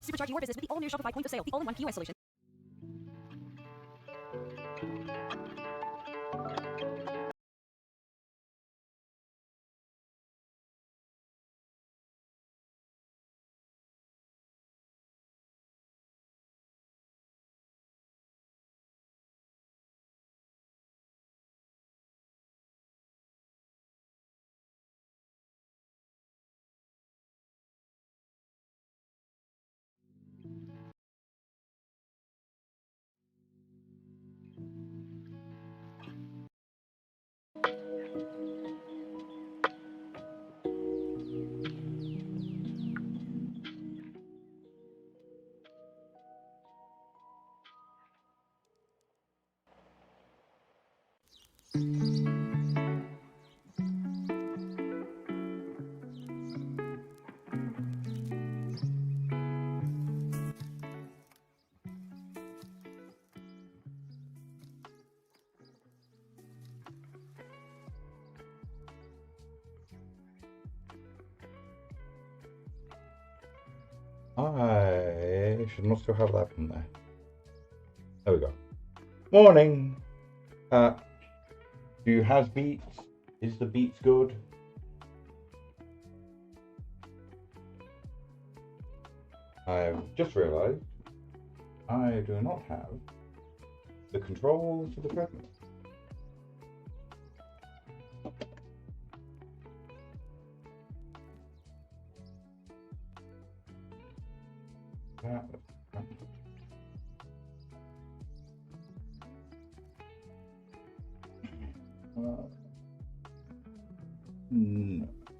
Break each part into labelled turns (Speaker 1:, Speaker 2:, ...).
Speaker 1: Supercharge your business with the all-new Shopify point of sale, the all-in-one POS solution.
Speaker 2: I should not still have that in there. There we go. Morning! Do you have beets? Is the beets good? I've just realised I do not have the controls for the treadmill.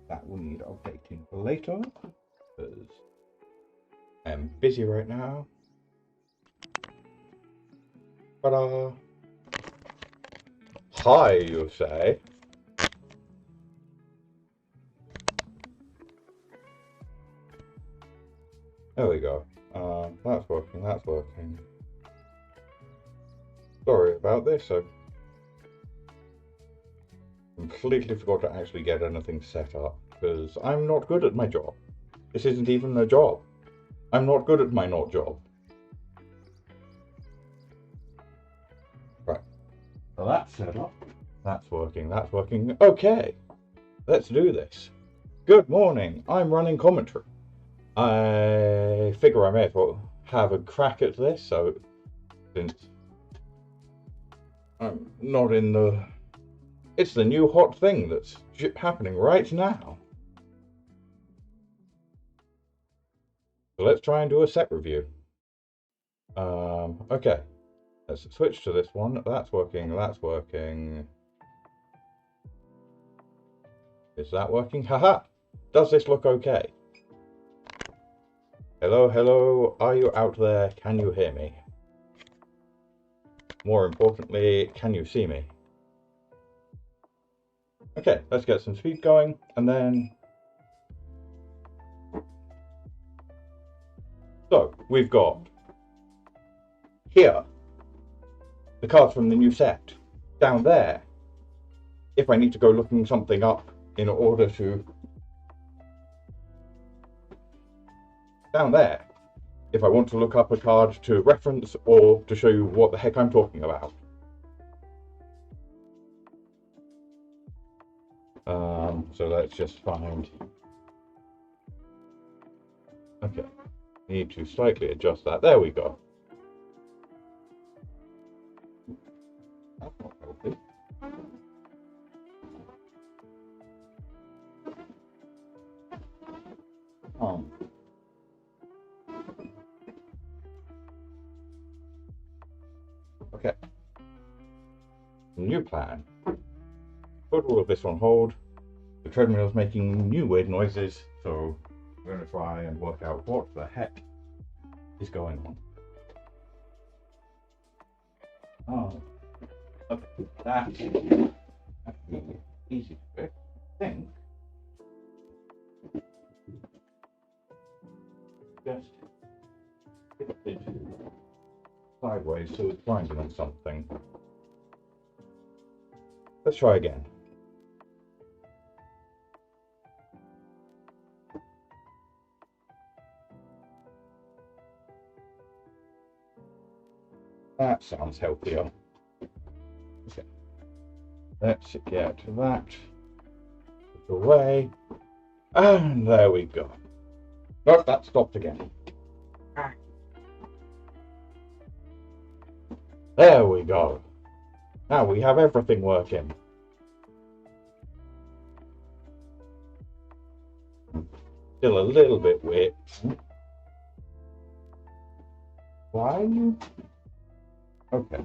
Speaker 2: That will need updating for later, because I'm busy right now. Ta-da! Hi, you say? There we go. That's working, that's working. Sorry about this, I completely forgot to actually get anything set up, because I'm not good at my job. This isn't even a job. I'm not good at my not job. Right. So that's set up. That's working, that's working. Okay, let's do this. Good morning, I'm running commentary. I figure I may as well have a crack at this, so since I'm not in the... It's the new hot thing that's happening right now. So let's try and do a set review. Okay, let's switch to this one. That's working, that's working. Is that working? Haha! Does this look okay? Hello, hello, are you out there? Can you hear me? More importantly, can you see me? Okay, let's get some speed going, and then... So, we've got here the cards from the new set. Down there, if I need to go looking something up in order to... Down there, if I want to look up a card to reference or to show you what the heck I'm talking about. So let's just find... Okay, need to slightly adjust that. There we go. That's not healthy. Okay. New plan. Put all of this on hold. The treadmill is making new weird noises, so we're going to try and work out what the heck is going on. Oh, okay. That's actually easy to fix. I think just hit it sideways so it's grinding on something. Let's try again. That sounds healthier. Okay. Let's get that away. And there we go. Nope, that stopped again. There we go. Now we have everything working. Still a little bit weird. Why are you? Okay.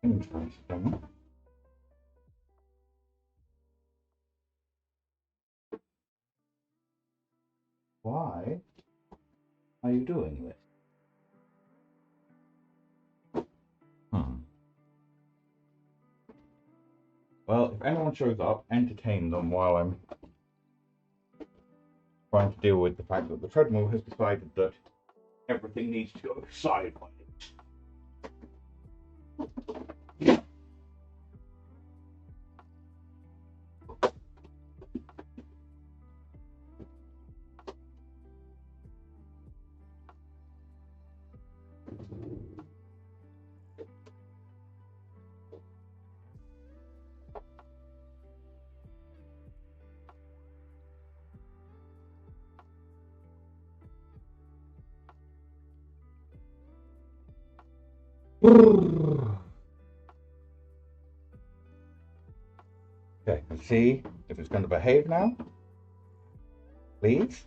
Speaker 2: Interesting. Why are you doing this? Well, if anyone shows up, entertain them while I'm trying to deal with the fact that the treadmill has decided that everything needs to go sideways. Okay, let's see if it's going to behave now. Please.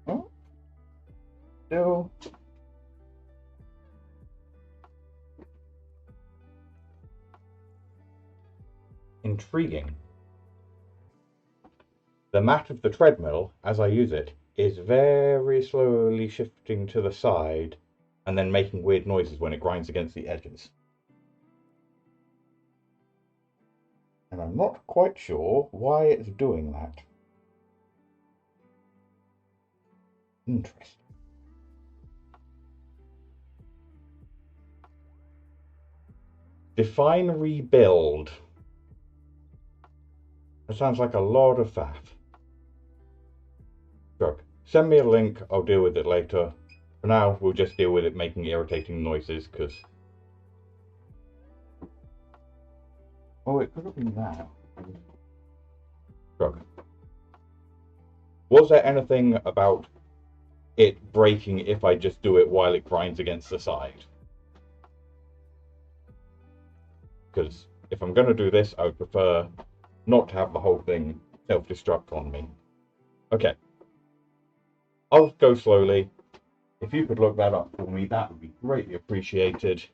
Speaker 2: Oh. Still. Intriguing. The mat of the treadmill, as I use it, is very slowly shifting to the side and then making weird noises when it grinds against the edges. And I'm not quite sure why it's doing that. Interesting. Define rebuild. That sounds like a lot of faff. Sure. Send me a link, I'll deal with it later. For now, we'll just deal with it making irritating noises, because... Oh, it could have been that. Sure. Was there anything about it breaking if I just do it while it grinds against the side? Because if I'm going to do this, I would prefer not to have the whole thing self-destruct on me. Okay. I'll go slowly. If you could look that up for me, that would be greatly appreciated.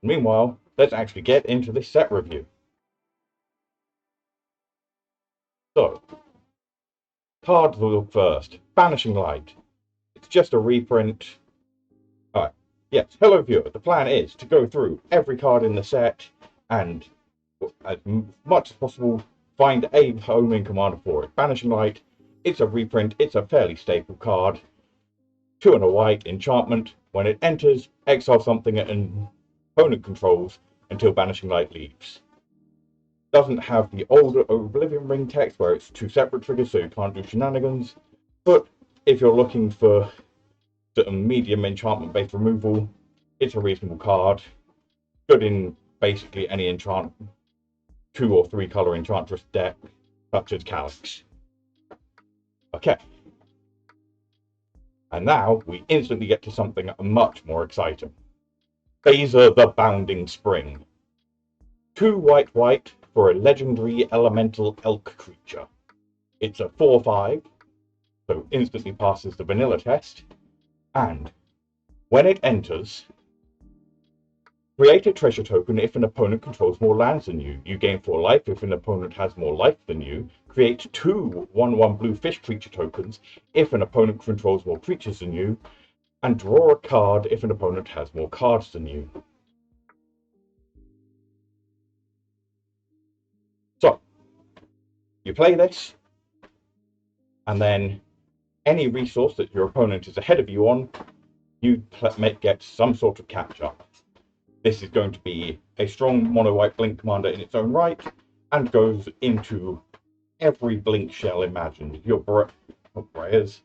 Speaker 2: Meanwhile, let's actually get into this set review. So, cards will look first. Banishing Light. It's just a reprint. Alright, yes, hello viewer. The plan is to go through every card in the set and, as much as possible, find a homing commander for it. Banishing Light, it's a reprint, it's a fairly staple card. 2 and a white, enchantment. When it enters, exile something an opponent controls until Banishing Light leaves. Doesn't have the older Oblivion Ring text where it's 2 separate triggers so you can't do shenanigans. But if you're looking for certain medium enchantment based removal, it's a reasonable card. Good in basically any enchant 2 or 3 color enchantress deck, such as Calyx. Okay. And now we instantly get to something much more exciting. Phaser the Bounding Spring. 2 white for a legendary elemental elk creature. It's a 4/5, so instantly passes the vanilla test. And when it enters, create a treasure token if an opponent controls more lands than you. You gain 4 life if an opponent has more life than you. Create 2 1/1 blue fish creature tokens if an opponent controls more creatures than you. And draw a card if an opponent has more cards than you. So, you play this, and then any resource that your opponent is ahead of you on, you get some sort of catch-up. This is going to be a strong mono-white blink commander in its own right, and goes into every blink shell imagined. Your prayers.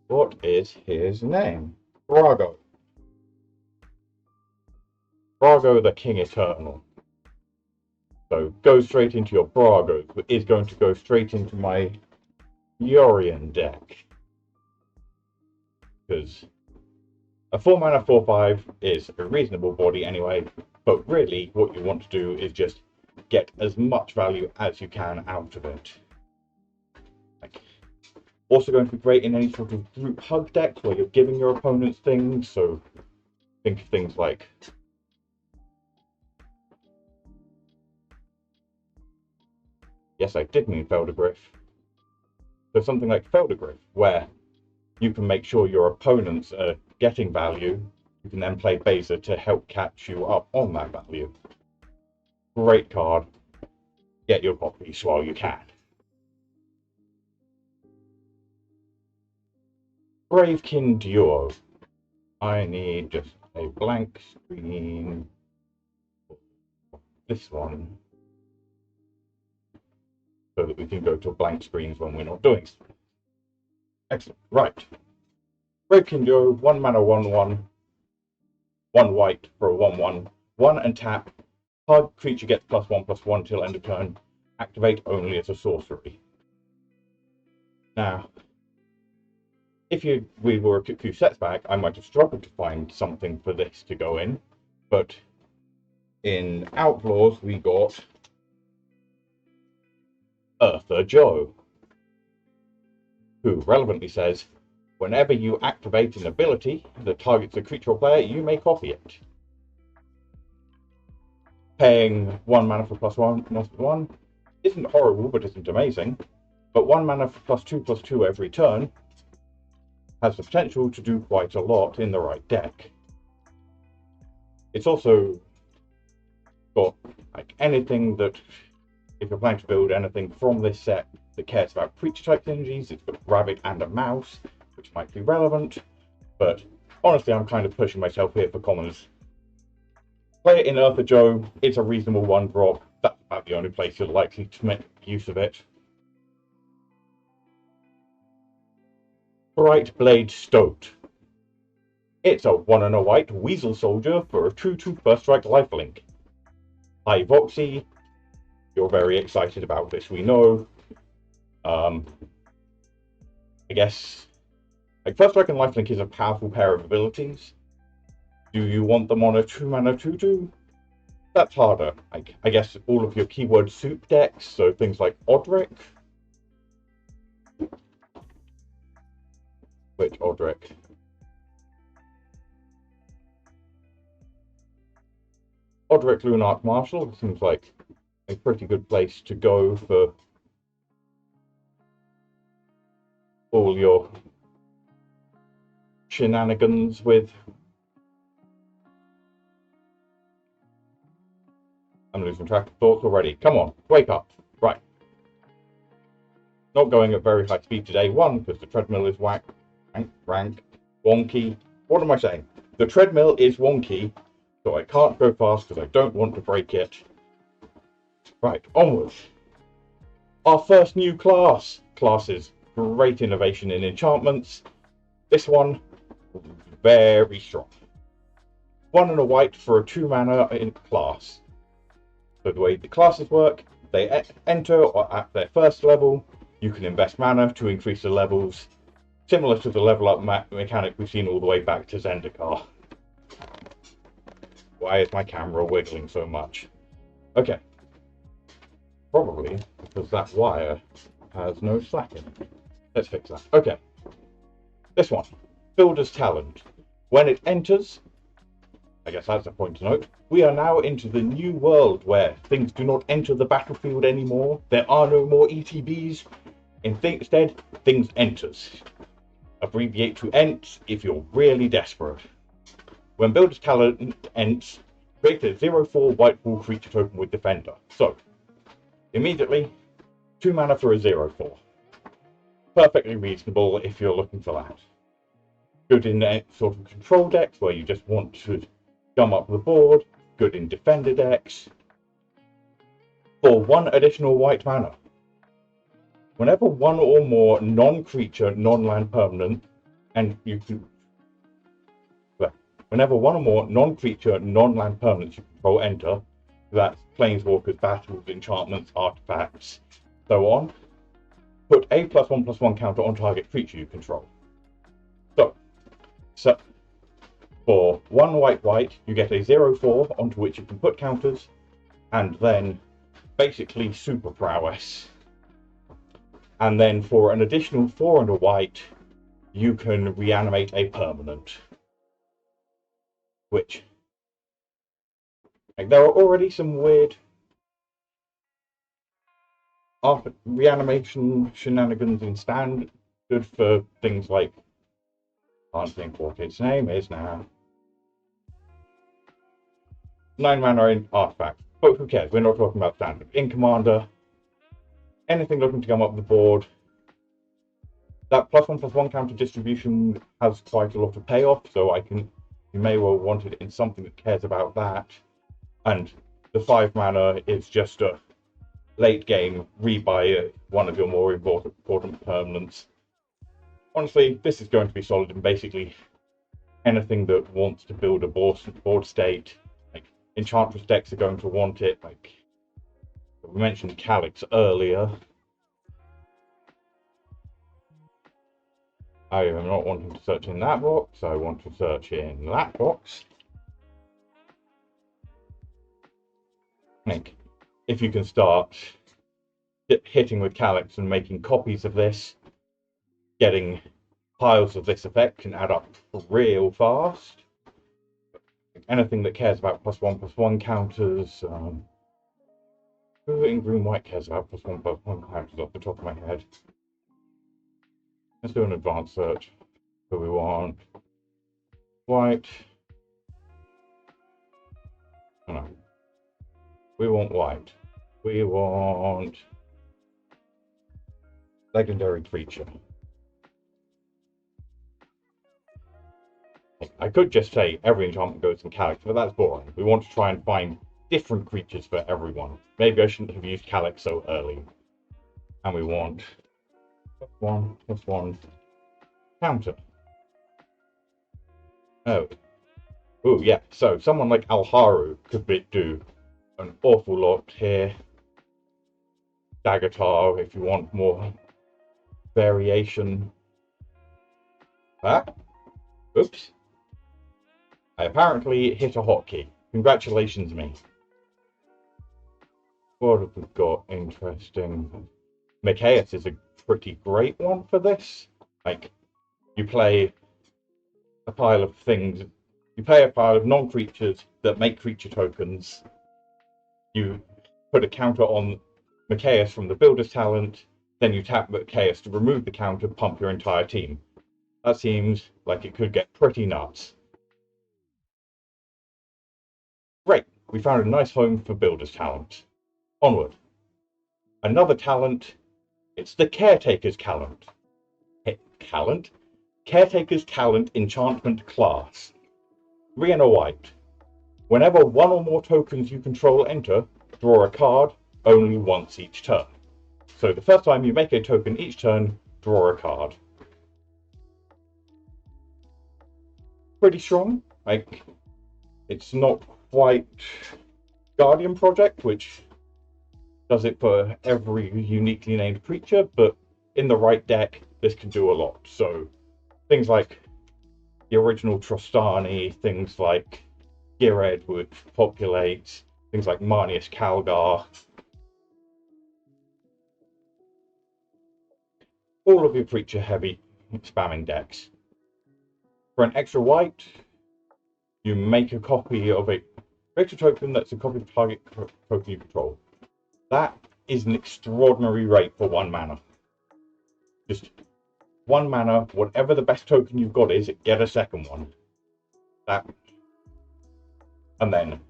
Speaker 2: What is his name? Brago. Brago the King Eternal. So go straight into your Brago, but is going to go straight into my Yorion deck. Because a 4-mana 4/5 is a reasonable body anyway, but really what you want to do is just get as much value as you can out of it. Also going to be great in any sort of group hug deck where you're giving your opponents things, so think of things like yes, I did mean Feldergriff. So something like Feldergriff, where you can make sure your opponents are getting value. You can then play Beza to help catch you up on that value. Great card. Get your copies while you can. Gravekin Duo. I need just a blank screen. This one. So that we can go to blank screens when we're not doing stuff. Excellent. Right. Gravekin Duo, 1 mana 1/1. 1 white for a 1/1. 1 and tap. Hug, creature gets +1/+1 till end of turn. Activate only as a sorcery. Now, if we were a few sets back, I might have struggled to find something for this to go in. But in Outlaws, we got Eartha Joe, who relevantly says, whenever you activate an ability that targets a creature or player, you may copy it. Paying 1 mana for +1/+1 isn't horrible, but isn't amazing. But 1 mana for +2/+2 every turn has the potential to do quite a lot in the right deck. It's also got like anything that, if you're planning to build anything from this set that cares about creature type synergies, it's got a rabbit and a mouse, which might be relevant. But honestly, I'm kind of pushing myself here for commons. Play it in Eartha Joe. It's a reasonable 1-drop. That's about the only place you're likely to make use of it. Bright Blade Stoat. It's a 1 and a white Weasel Soldier for a 2/2 first strike lifelink. High Voxy. You're very excited about this, we know. I guess like first strike and lifelink is a powerful pair of abilities. Do you want them on a 2 mana 2/2? That's harder. I guess all of your keyword soup decks, so things like Odric. Which Odric? Odric Lunarch Marshal seems like a pretty good place to go for all your shenanigans with. I'm losing track of thoughts already. Come on, wake up. Right. Not going at very high speed today. 1, because the treadmill is rank, wonky. What am I saying? The treadmill is wonky, so I can't go fast because I don't want to break it. Right, onwards. Our first new classes. Great innovation in enchantments. This one, very strong. 1 and a white for a 2 mana in class. So the way the classes work, they enter at their first level. You can invest mana to increase the levels, similar to the level up mechanic we've seen all the way back to Zendikar. Why is my camera wiggling so much? Okay. Probably because that wire has no slack in it. Let's fix that. Okay. This one, Builder's Talent. When it enters, I guess that's a point to note, we are now into the new world where things do not enter the battlefield anymore. There are no more ETBs. Instead, things enters. Abbreviate to ENTS if you're really desperate. When Builder's Talent ends, create a 0/4 white ball creature token with Defender. So, immediately, 2 mana for a 0/4. Perfectly reasonable if you're looking for that. Good in sort of control decks where you just want to gum up the board. good in defender decks. For 1 additional white mana, whenever 1 or more non-creature, non-land permanent, and you can, well, whenever 1 or more non-creature, non-land permanents you control enter, that's planeswalkers, battles, enchantments, artifacts, so on, put a +1/+1 counter on target creature you control. So for 1 white, you get a 0/4 onto which you can put counters, and then basically super prowess. And then for an additional 4 and a white, you can reanimate a permanent. Which, like, there are already some weird reanimation shenanigans in standard for things like, I can't think what its name is now. 9 mana in artifact, but who cares? We're not talking about standard. In Commander, anything looking to come up the board, that +1/+1 counter distribution has quite a lot of payoff, so you may well want it in something that cares about that. And the 5 mana is just a late game rebuy one of your more important permanents. Honestly, this is going to be solid in basically anything that wants to build a board state. Like, Enchantress decks are going to want it. Like, we mentioned Calyx earlier. I am not wanting to search in that box, I want to search in that box. Like, if you can start hitting with Calyx and making copies of this, getting piles of this effect can add up real fast. Anything that cares about +1/+1 counters, who in green-white cares about +1/+1 counters off the top of my head? Let's do an advanced search. So we want white. Oh, no. We want white. We want legendary creature. I could just say every enchantment goes in Calyx, but that's boring. We want to try and find different creatures for everyone. Maybe I shouldn't have used Calyx so early. And we want +1/+1 counter. Oh. Ooh, yeah. So someone like Alharu could do an awful lot here. Daggertar, if you want more variation. Ah. Oops. I apparently hit a hotkey. Congratulations, me. What have we got interesting? Mikaeus is a pretty great one for this. Like, you play a pile of things. You play a pile of non-creatures that make creature tokens. You put a counter on Mikaeus from the Builder's Talent. Then you tap Mikaeus to remove the counter, pump your entire team. That seems like it could get pretty nuts. Great, we found a nice home for Builder's Talent. Onward. Another talent. It's the Caretaker's Talent. Caretaker's Talent enchantment class. 3 and a white. Whenever 1 or more tokens you control enter, draw a card only once each turn. So the first time you make a token each turn, draw a card. Pretty strong. Like, it's not quite Guardian Project, which does it for every uniquely named creature, but in the right deck, this can do a lot. So things like the original Trostani, things like Gired, which populates, things like Marnius Calgar. All of your creature heavy spamming decks. For an extra white, you make a copy of a creature token that's a copy of target token you control. That is an extraordinary rate for 1 mana. Just 1 mana, whatever the best token you've got is, get a second one. That. And then,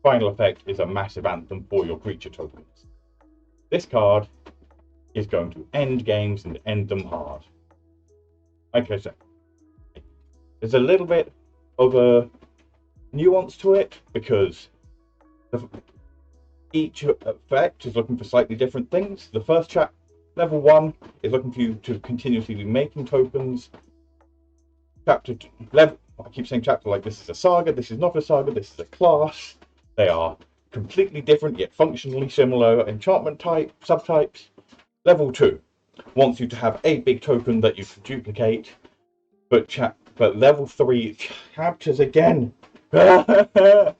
Speaker 2: final effect is a massive anthem for your creature tokens. This card is going to end games and end them hard. Like I said, there's a little bit of a nuance to it, because Each effect is looking for slightly different things. The first level 1 is looking for you to continuously be making tokens. Chapter 2, I keep saying chapter like this is a saga, this is not a saga, this is a class. They are completely different yet functionally similar enchantment type, subtypes. Level 2 wants you to have a big token that you can duplicate, but level 3 chapters again. There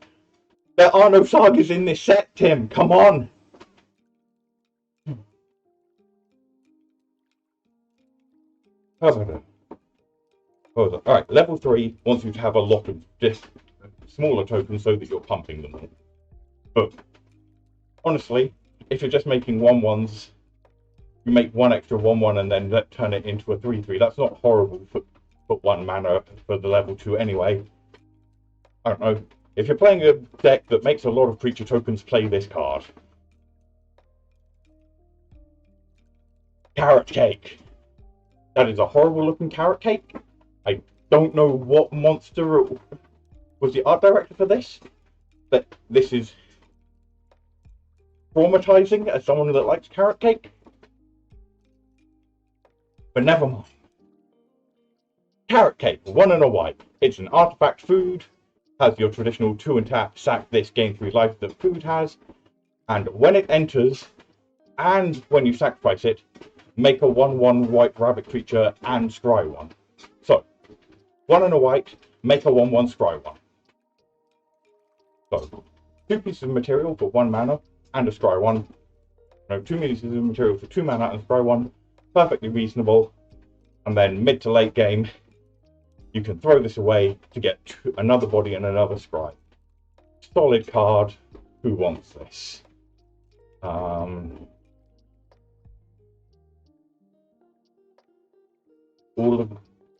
Speaker 2: are no sagas in this set, Tim. Come on. Alright, level 3 wants you to have a lot of smaller tokens so that you're pumping them all. But honestly, if you're just making 1/1s, you make one extra 1/1 and then turn it into a 3/3. That's not horrible for 1 mana for the level 2 anyway. I don't know. If you're playing a deck that makes a lot of creature tokens, play this card. Carrot Cake. That is a horrible looking carrot cake. I don't know what monster was the art director for this. But this is traumatizing as someone that likes carrot cake. But never mind. Carrot Cake, 1 and a white. It's an artifact food. Has your traditional 2 and tap, sack this, gain 3 life that food has. And when it enters, and when you sacrifice it, make a 1/1 white rabbit creature and scry 1. So, 1 and a white, make a 1/1 scry 1. So, 2 pieces of material for 1 mana and a scry 1. No, 2 pieces of material for 2 mana and scry 1. Perfectly reasonable. And then mid to late game, you can throw this away to get another body and another scry. Solid card. Who wants this?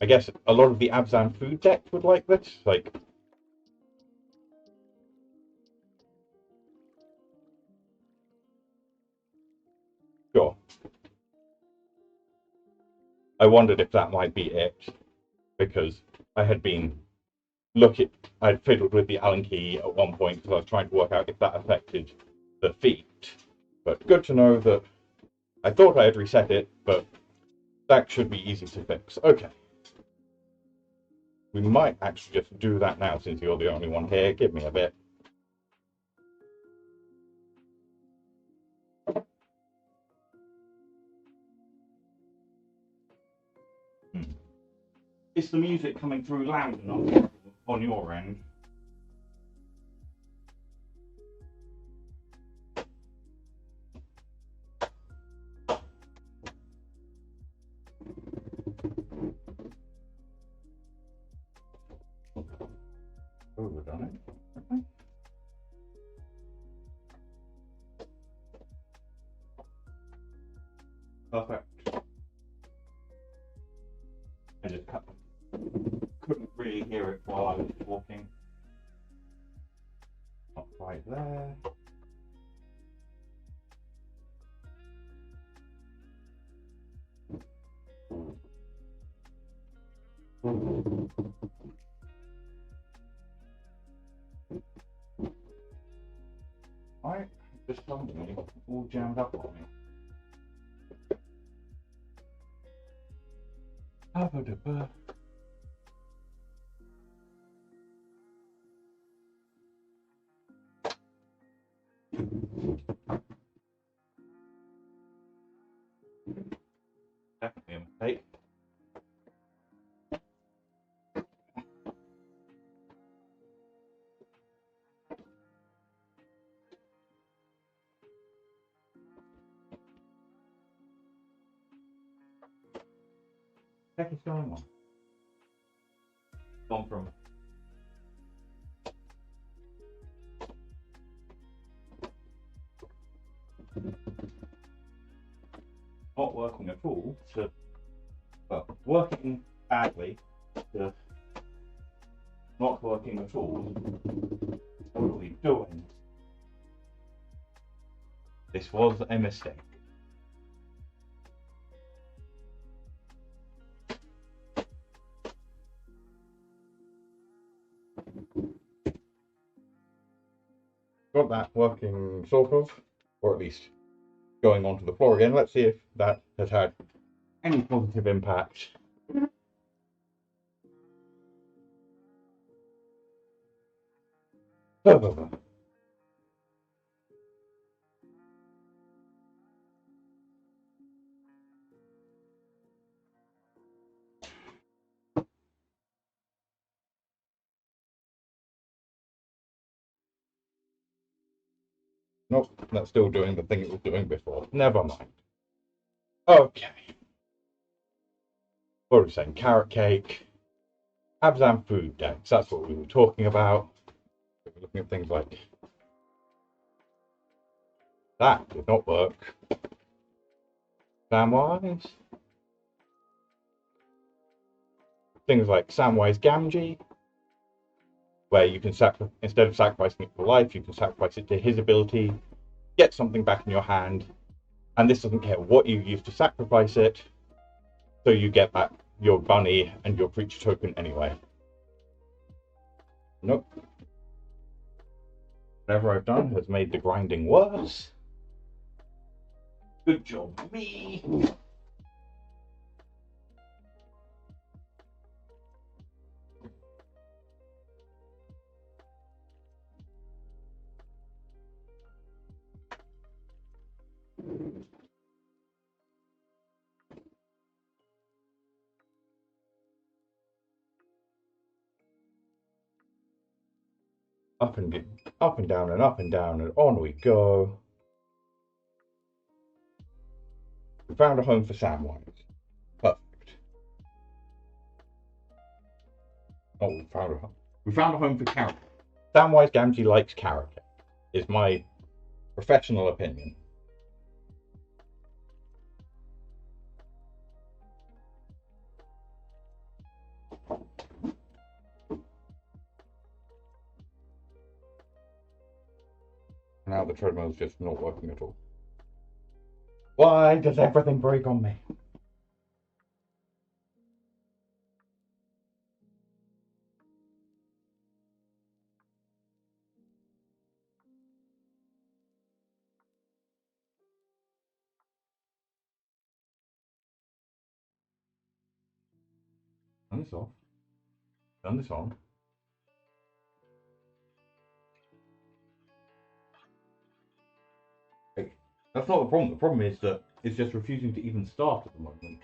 Speaker 2: I guess a lot of the Abzan food decks would like this. Like, sure. I wondered if that might be it, because I had been I'd fiddled with the Allen key at one point because I was trying to work out if that affected the feat. But good to know that I thought I had reset it, but that should be easy to fix. Okay. We might actually just do that now since you're the only one here. Give me a bit. Is the music coming through loud enough on your end? Overdone it. Okay. Perfect. I just couldn't really hear it while I was walking. Not quite there. Alright, just suddenly all jammed up on me. Definitely a mistake. What the heck is going on? Gone from not working at all to, well, working badly to not working at all. What are we doing? This was a mistake. got that working sort of, or at least going onto the floor again. Let's see if that has had any positive impact. Nope, that's still doing the thing it was doing before. Never mind. Okay. What are we saying? Carrot cake. Abzan food decks. That's what we were talking about. We were looking at things like that did not work. Samwise. Things like Samwise Gamgee, where you can instead of sacrificing it for life, you can sacrifice it to his ability, get something back in your hand, and this doesn't care what you use to sacrifice it, so you get back your bunny and your creature token anyway. Nope. Whatever I've done has made the grinding worse. Good job, me. Up and down and up and down and on we go. We found a home for Samwise. Perfect. Oh, we found a home for Carrot. Samwise Gamgee likes carrot cake, is my professional opinion. Now the treadmill is just not working at all. Why does everything break on me? Turn this off. Turn this on. Hey, that's not the problem. The problem is that it's just refusing to even start at the moment.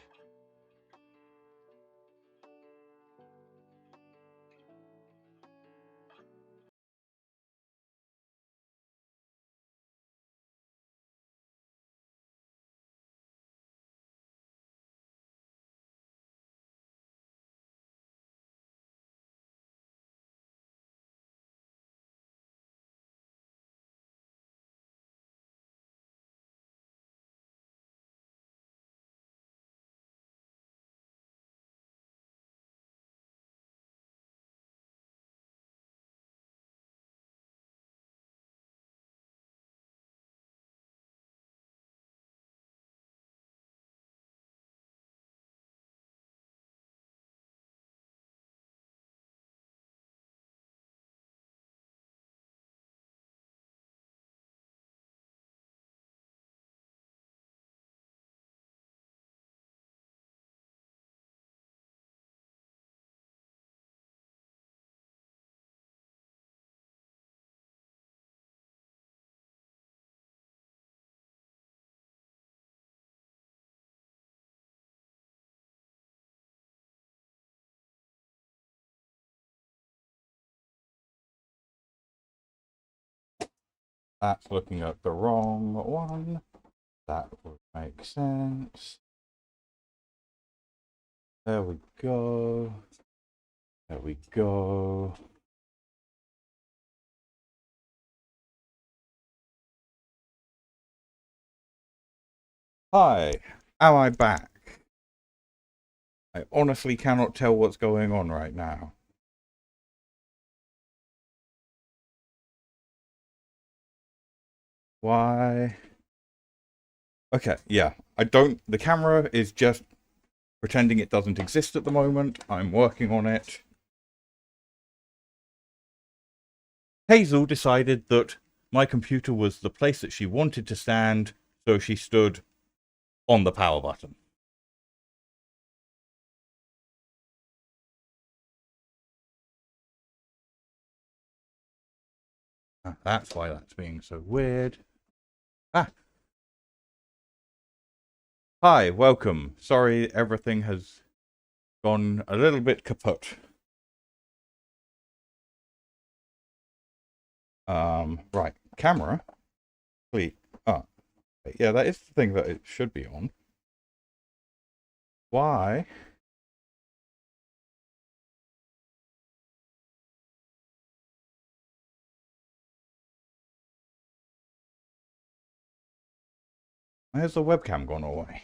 Speaker 2: That's looking at the wrong one. That would make sense. There we go. There we go. Hi, am I back? I honestly cannot tell what's going on right now. Why? Okay, yeah. The camera is just pretending it doesn't exist at the moment. I'm working on it. Hazel decided that my computer was the place that she wanted to stand, so she stood on the power button. That's why that's being so weird. Ah. Hi, welcome. Sorry, everything has gone a little bit kaput. Right, camera. Please. Oh, yeah, that is the thing that it should be on. Why? Why has the webcam gone away?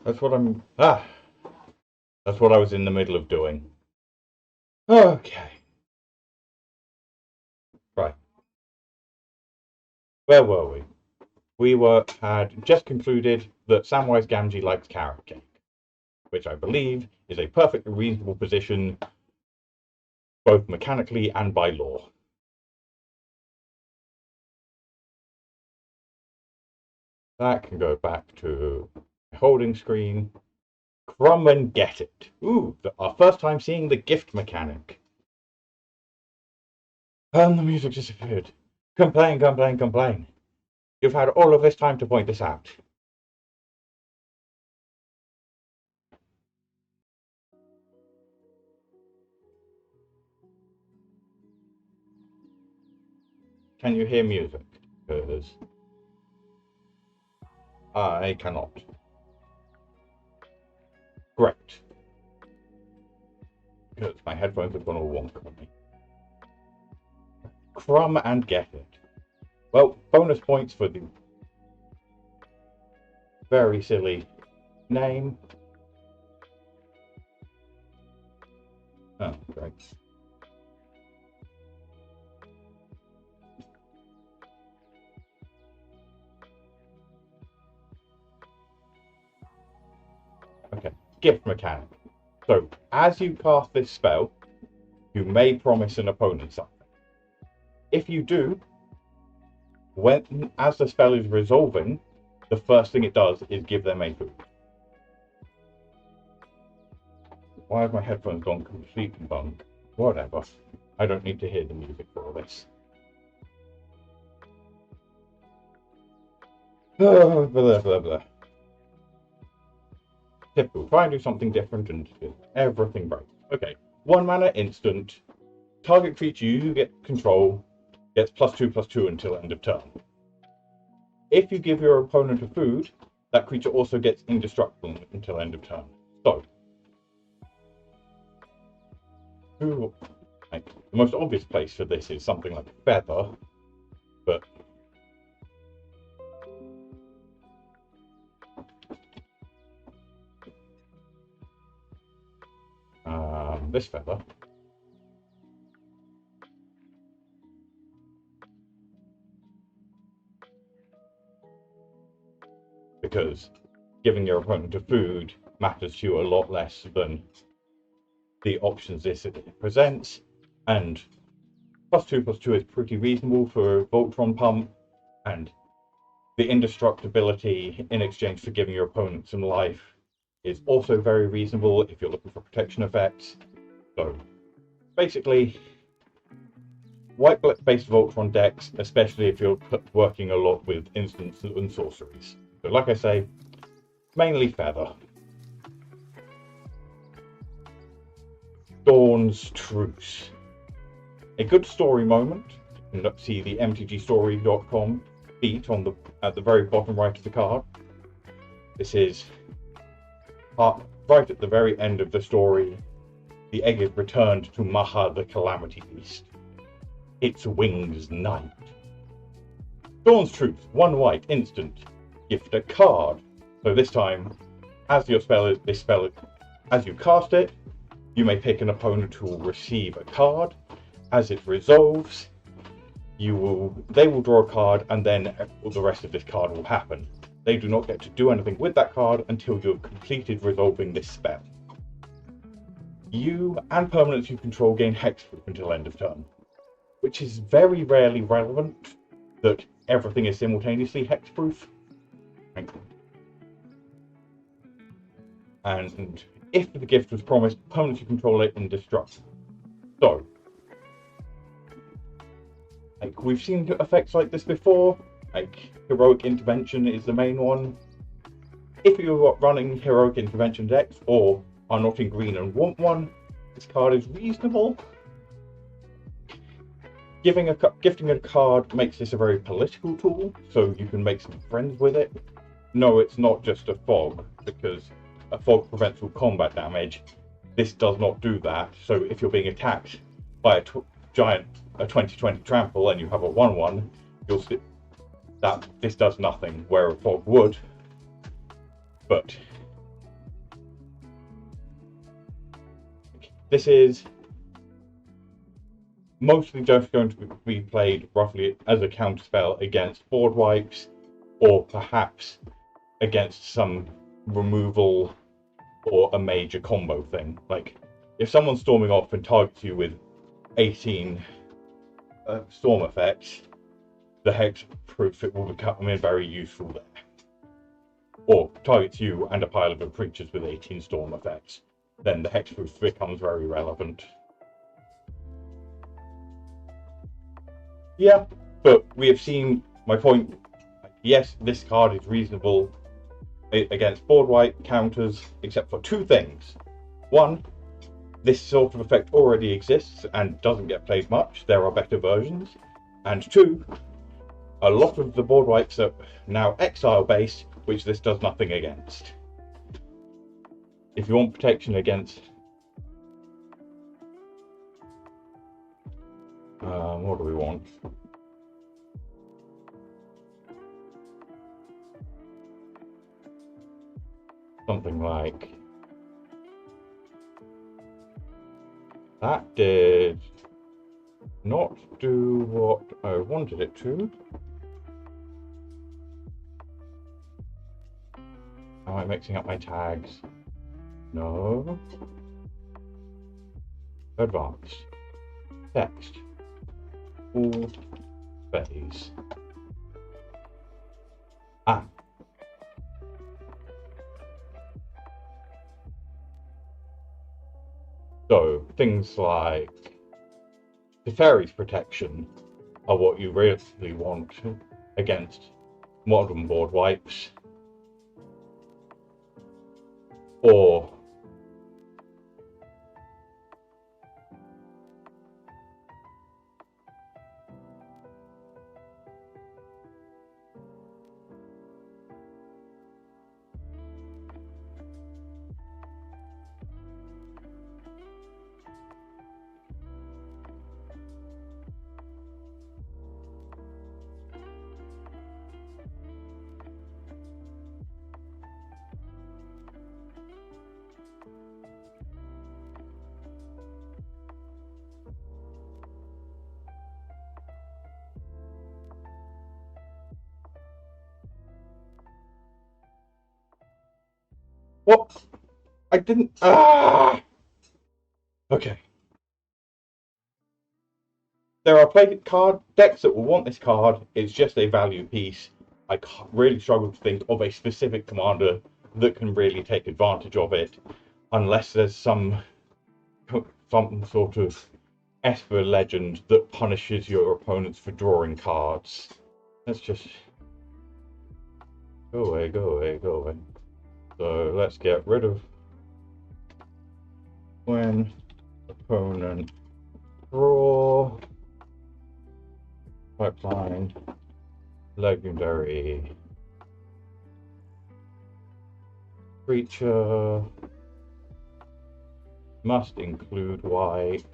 Speaker 2: That's what I'm... That's what I was in the middle of doing. Okay. Right. Where were we? We had just concluded that Samwise Gamgee likes carrot cake, which I believe is a perfectly reasonable position, both mechanically and by law. That can go back to my holding screen. Crumb and get it. Ooh, our first time seeing the gift mechanic. And the music disappeared. Complain, complain, complain. You've had all of this time to point this out. Can you hear music? Because I cannot. Great. Because my headphones have gone all wonk on me. Crumb and get it. Well, bonus points for the very silly name. Oh, great. Okay, gift mechanic. So, as you cast this spell, you may promise an opponent something. If you do, as the spell is resolving, the first thing it does is give them a food. Why have my headphones gone completely bunk? Whatever. I don't need to hear the music for all this. Blah, blah, blah, blah. Typical. Try and do something different and everything breaks. Okay. 1 mana instant. Target creature you get control gets +2/+2 until end of turn. If you give your opponent a food, that creature also gets indestructible until end of turn. So, the most obvious place for this is something like Feather, but this Feather. Because giving your opponent a food matters to you a lot less than the options this presents, and +2/+2 is pretty reasonable for Voltron Pump, and the indestructibility in exchange for giving your opponent some life is also very reasonable if you're looking for protection effects. So basically, white-based Voltron decks, especially if you're working a lot with instants and sorceries. So like I say, mainly Feather. Dawn's Truce. A good story moment. You can see the mtgstory.com feat at the very bottom right of the card. This is right at the very end of the story. The egg is returned to Maha the Calamity Beast. Its wings night. Dawn's Truth, 1 white, instant. Gift a card. So this time, as your spell as you cast it, You may pick an opponent who will receive a card. As it resolves, they will draw a card, and then the rest of this card will happen. They do not get to do anything with that card until you have completed resolving this spell. You and permanents you control gain hexproof until end of turn, which is very rarely relevant that everything is simultaneously hexproof. And if the gift was promised, permanents you control it indestructible. So, like, we've seen effects like this before. Like, Heroic Intervention is the main one. If you're running Heroic Intervention decks or are not in green and want one, this card is reasonable. Gifting a card makes this a very political tool, so you can make some friends with it. No, it's not just a fog, because a fog prevents all combat damage. This does not do that, so if you're being attacked by a 2020 trample and you have a 1/1, you'll see that this does nothing, where a fog would. But this is mostly just going to be played roughly as a counterspell against board wipes, or perhaps against some removal or a major combo thing. Like, if someone's storming off and targets you with 18 storm effects, the hexproof it will become very useful there. Or targets you and a pile of creatures with 18 storm effects, then the hexproof becomes very relevant. Yeah, but we have seen my point. Yes, this card is reasonable against board wipe counters, except for two things. One, this sort of effect already exists and doesn't get played much. There are better versions. And two, a lot of the board wipes are now exile based, which this does nothing against. If you want protection against what do we want? Something like that did not do what I wanted it to. Am I mixing up my tags? No. Advance. Text. Full phase. Ah. So, things like Teferi's protection are what you really want against modern board wipes. Or what? I didn't. Ah! Okay. There are play card decks that will want this card. It's just a value piece. I really struggle to think of a specific commander that can really take advantage of it, unless there's some sort of Esper legend that punishes your opponents for drawing cards. Let's just go away, go away, go away. So let's get rid of when opponent draw pipeline legendary creature must include white.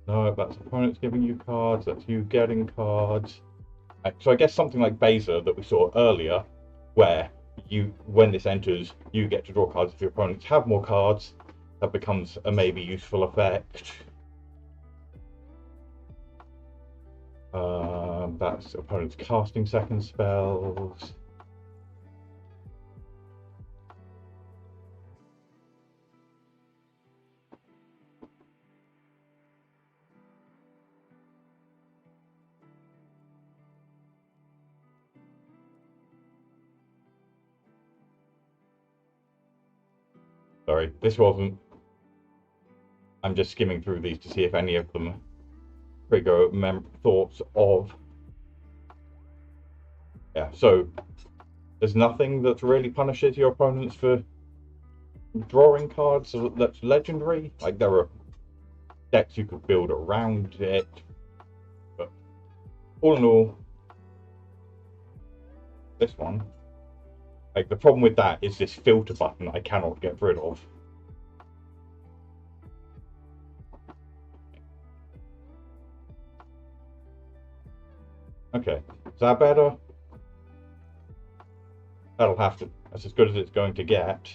Speaker 2: No, that's opponents giving you cards, that's you getting cards. So I guess something like Beza that we saw earlier, where when this enters, you get to draw cards if your opponents have more cards. That becomes a maybe useful effect. That's opponents casting second spells. Sorry, this wasn't. I'm just skimming through these to see if any of them trigger thoughts of. Yeah, so there's nothing that really punishes your opponents for drawing cards that's legendary. Like, there are decks you could build around it, but all in all, this one, like, the problem with that is this filter button I cannot get rid of. Okay, is that better? That'll have to. That's as good as it's going to get.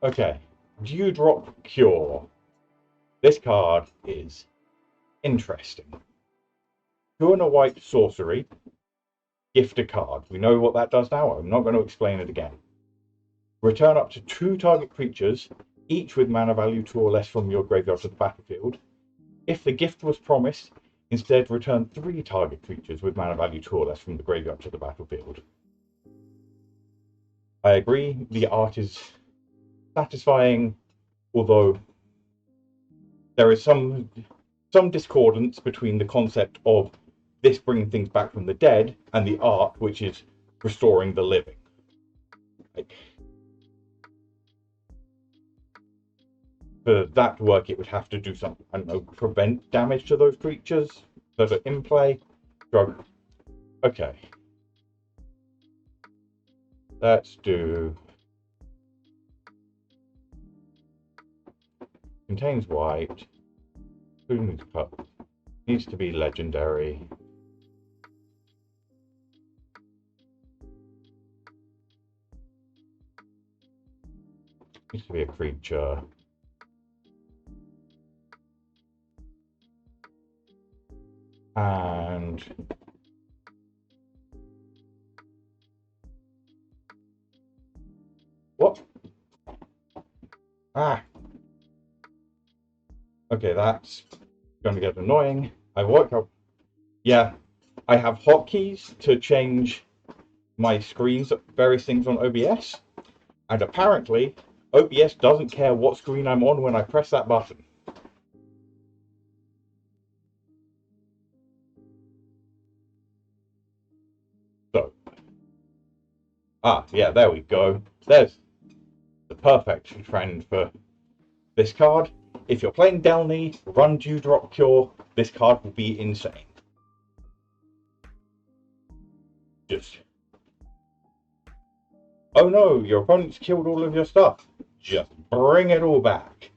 Speaker 2: Okay, Dewdrop Cure. This card is interesting. 2 and a white sorcery. Gift a card. We know what that does now. I'm not going to explain it again. Return up to 2 target creatures, each with mana value 2 or less from your graveyard to the battlefield. If the gift was promised, instead return 3 target creatures with mana value 2 or less from the graveyard to the battlefield. I agree, the art is satisfying, although there is some discordance between the concept of this bringing things back from the dead and the art, which is restoring the living. Like, for that to work, it would have to do something, I don't know, prevent damage to those creatures that are in play. Drug. Okay. Let's do. Contains white. Spoon's cup. Needs to be legendary. Needs to be a creature. And what? Ah. Okay, that's going to get annoying. I worked out. Yeah, I have hotkeys to change my screens, various things on OBS, and apparently OBS doesn't care what screen I'm on when I press that button. So, yeah, there we go. There's the perfect trend for this card. If you're playing Delny, run Dewdrop Cure, this card will be insane. Just, oh no, your opponent's killed all of your stuff. Just bring it all back.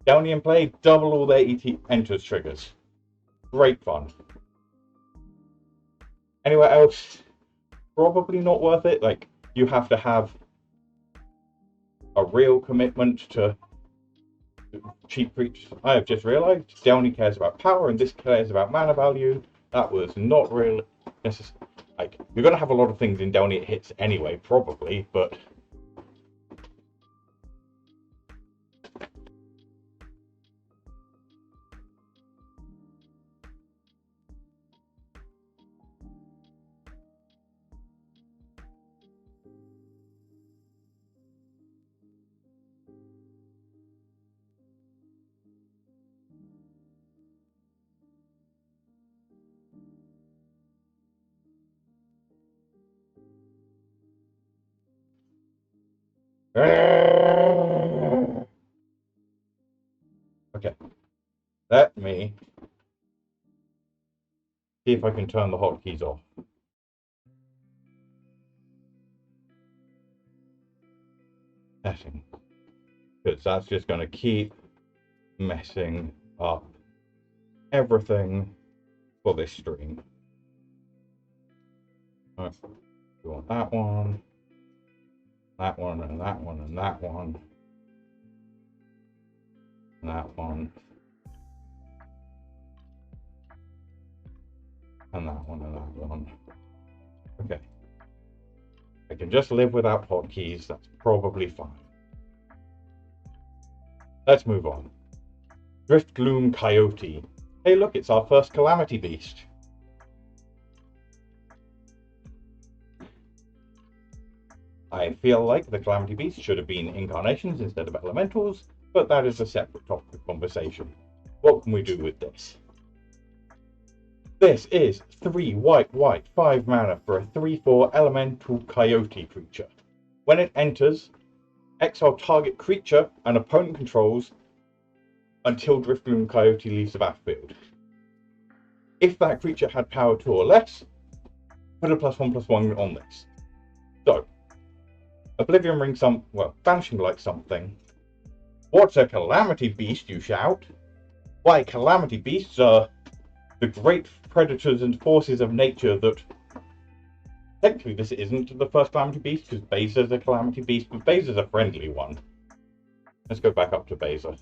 Speaker 2: Delny in play, double all their ET enters triggers. Great fun. Anywhere else, probably not worth it. Like, you have to have a real commitment to cheap creatures. I have just realised Delny cares about power and this cares about mana value. That was not really necessary. Like, you're going to have a lot of things in Delny it hits anyway, probably, but okay. Let me see if I can turn the hotkeys off. because that's just going to keep messing up everything for this stream. Right. We want that one, and that one, and that one, and that one, and that one, and that one, and that one. Okay. I can just live without hotkeys, that's probably fine. Let's move on. Driftgloom Coyote. Hey look, it's our first Calamity Beast. I feel like the Calamity Beast should have been incarnations instead of elementals, but that is a separate topic of conversation. What can we do with this? This is 3 white, 5 mana for a 3/4 elemental coyote creature. When it enters, exile target creature an opponent controls until Driftgloom Coyote leaves the battlefield. If that creature had power 2 or less, put a +1/+1 on this. So, Oblivion Ring Vanishing Light something. What's a Calamity Beast, you shout? Why, Calamity Beasts are the great predators and forces of nature that... Technically, this isn't the first Calamity Beast, because Beza's a Calamity Beast, but Beza's a friendly one. Let's go back up to Beza.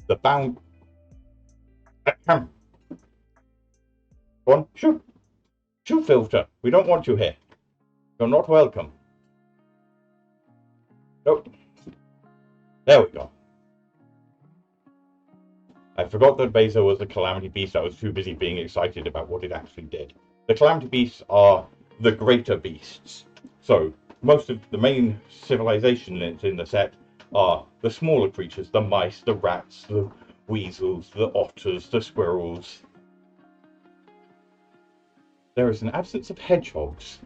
Speaker 2: The bound... Go on, shoot! Shoot, Filter! We don't want you here. You're not welcome. Nope. There we go. I forgot that Beza was a Calamity Beast. I was too busy being excited about what it actually did. The Calamity Beasts are the greater beasts. So, most of the main civilization in the set are the smaller creatures, the mice, the rats, the weasels, the otters, the squirrels. There is an absence of hedgehogs.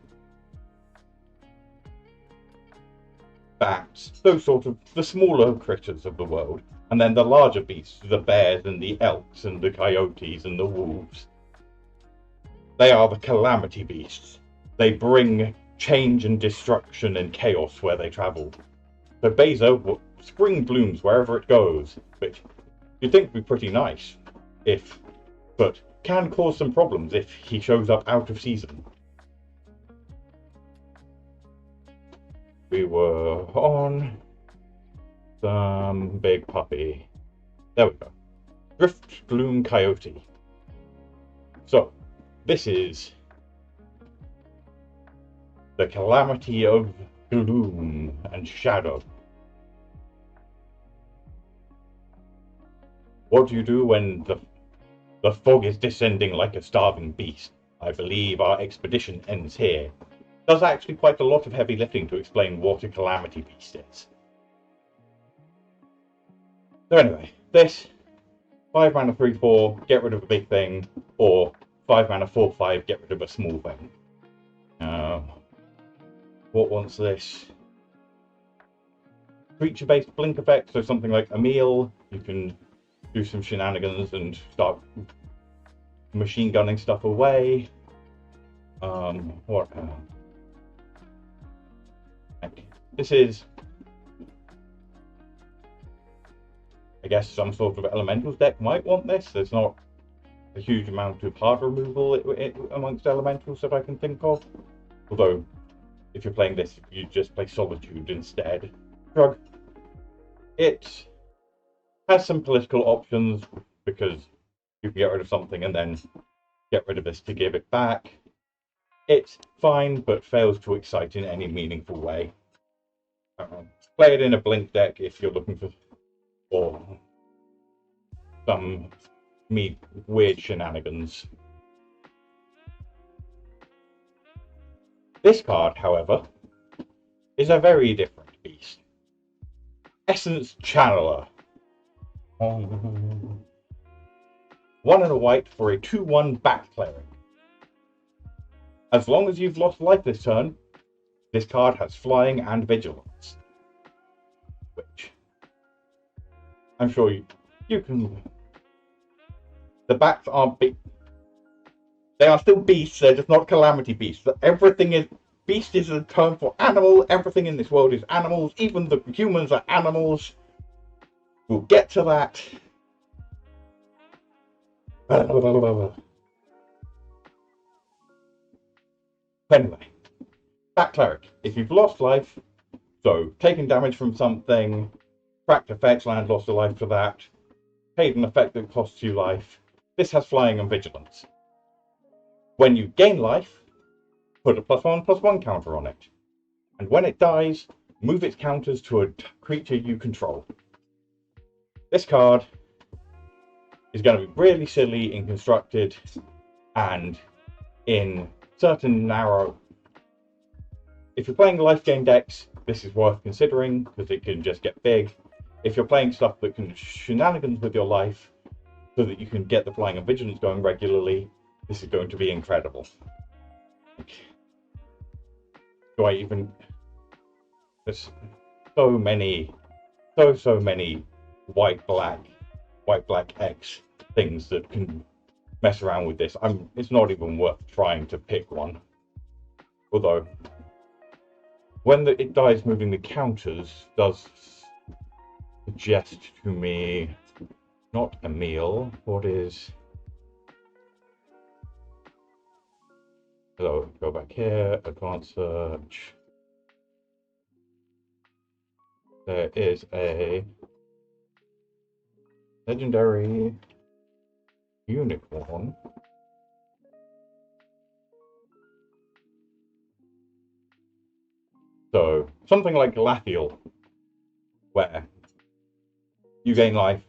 Speaker 2: Bats, those sort of the smaller critters of the world. And then the larger beasts, the bears and the elks and the coyotes and the wolves. They are the Calamity Beasts. They bring change and destruction and chaos where they travel. So Beza, spring blooms wherever it goes, which you'd think would be pretty nice, but can cause some problems if he shows up out of season. We were on some big puppy. There we go. Driftgloom Coyote. So, this is the calamity of gloom and shadow. What do you do when the fog is descending like a starving beast? I believe our expedition ends here. Does actually quite a lot of heavy lifting to explain what a Calamity Beast is. So anyway, this 5 mana 3/4, get rid of a big thing, or 5 mana 4/5, get rid of a small thing. What wants this? Creature-based blink effect, so something like Emil, you can do some shenanigans and start machine gunning stuff away. This is, I guess, some sort of elementals deck might want this. There's not a huge amount of hard removal amongst elementals that I can think of. Although, if you're playing this, you just play Solitude instead. Shrug. It has some political options because you can get rid of something and then get rid of this to give it back. It's fine, but fails to excite in any meaningful way. Play it in a blink deck if you're looking for some weird shenanigans. This card, however, is a very different beast. Essence Channeler. 1 and a white for a 2/1 bat cleric. As long as you've lost life this turn, this card has flying and vigilance. Which I'm sure you can. The bats aren't big. They are still beasts, they're just not Calamity Beasts. Everything is beast is a term for animal. Everything in this world is animals. Even the humans are animals. We'll get to that. Anyway, that cleric. If you've lost life, so taken damage from something, cracked effects, land lost a life for that, paid an effect that costs you life, this has flying and vigilance. When you gain life, put a +1/+1 counter on it. And when it dies, move its counters to a creature you control. This card is going to be really silly in constructed and in certain narrow. If you're playing life gain decks, this is worth considering because it can just get big. If you're playing stuff that can shenanigans with your life so that you can get the flying and vigilance going regularly, this is going to be incredible. Do I even... There's so many white black X things that can mess around with this. It's not even worth trying to pick one. Although when it dies, moving the counters does suggest to me not a meal. What is? So go back here, advanced search. There is a legendary unicorn. So something like Lathiel, where you gain life,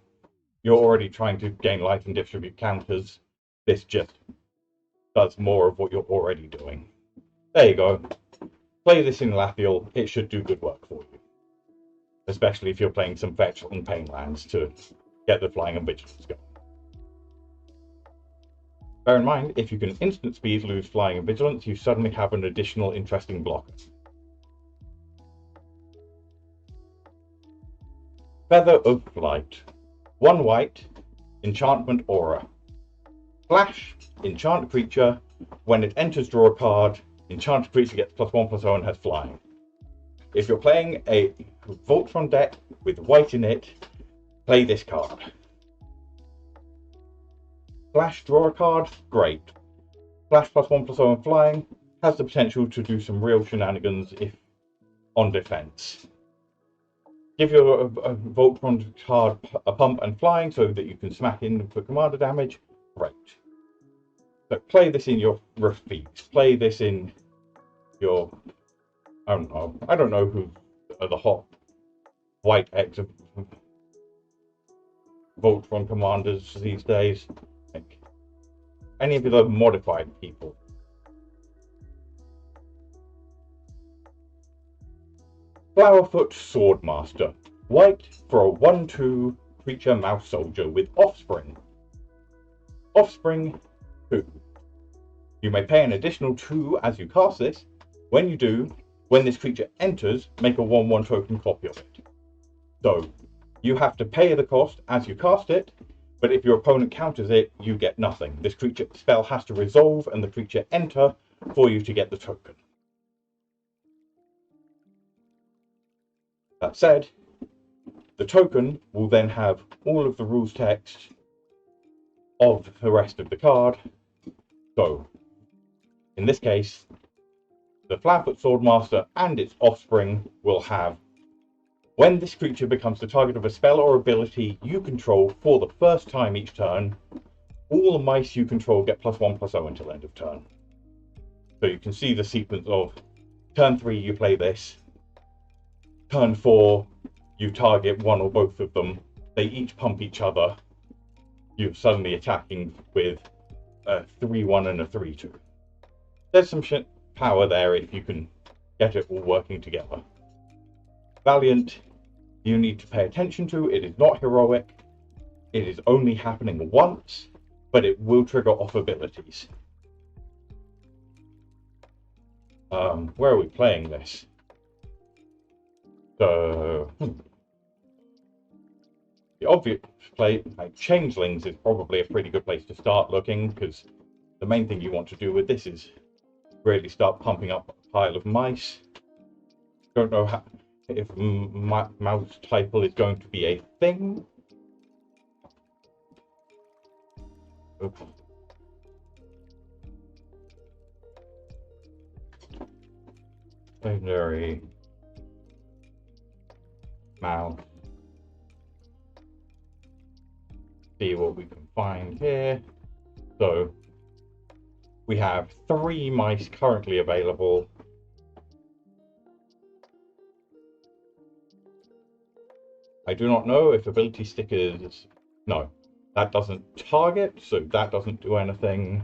Speaker 2: you're already trying to gain life and distribute counters. This just does more of what you're already doing. There you go. Play this in Lathiel, it should do good work for you. Especially if you're playing some fetch and pain lands to get the flying and vigilance going. Bear in mind, if you can instant speed lose flying and vigilance, you suddenly have an additional interesting blocker. Feather of Flight. 1 white, enchantment aura. Flash, enchant creature. When it enters, draw a card. Enchanted creature gets +1/+0 and has flying. If you're playing a Voltron deck with white in it, play this card. Flash, draw a card, great. Flash +1/+0 and flying has the potential to do some real shenanigans if on defense. Give your Voltron card a pump and flying so that you can smack in for commander damage, great. So play this in your Raffiks, play this in your, I don't know who are the hot white X of Voltron commanders these days. Like any of the modified people. Flowerfoot Swordmaster. White for a 1/2 creature mouse soldier with offspring. Offspring 2. You may pay an additional 2 as you cast this. When you do, when this creature enters, make a 1/1 token copy of it. So, you have to pay the cost as you cast it, but if your opponent counters it, you get nothing. This creature spell has to resolve and the creature enter for you to get the token. That said, the token will then have all of the rules text of the rest of the card. So, in this case, the Flowerfoot Swordmaster and its offspring will have, when this creature becomes the target of a spell or ability you control for the first time each turn, all the mice you control get +1/+0 until end of turn. So you can see the sequence of turn 3 you play this, turn 4 you target one or both of them, they each pump each other, you're suddenly attacking with a 3/1 and a 3/2. There's some power there if you can get it all working together. Valiant, you need to pay attention to. It is not heroic. It is only happening once, but it will trigger off abilities. Where are we playing this? So, the obvious play, like Changelings, is probably a pretty good place to start looking, because the main thing you want to do with this is really start pumping up pile of mice. Don't know how, if mouse title is going to be a thing. Oops. Legendary mouse. See what we can find here. So we have 3 mice currently available. I do not know if ability stickers, no, that doesn't target, so that doesn't do anything.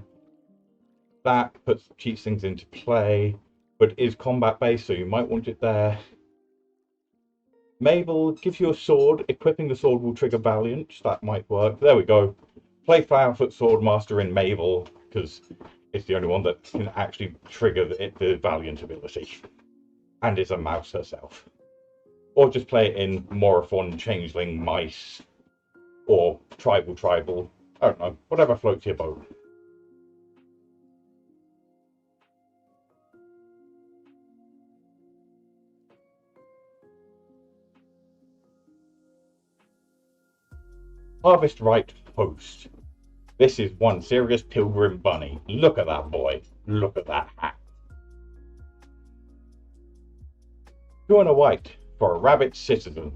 Speaker 2: That cheats things into play, but is combat based, so you might want it there. Mabel gives you a sword. Equipping the sword will trigger Valiant. That might work. There we go. Play Flowerfoot Swordmaster in Mabel, because it's the only one that can actually trigger the Valiant ability. And is a mouse herself. Or just play it in Morophon, Changeling, Mice, or Tribal. I don't know. Whatever floats your boat. Harvest Right Host. This is one serious pilgrim bunny. Look at that boy. Look at that hat. 2 and a white for a rabbit citizen.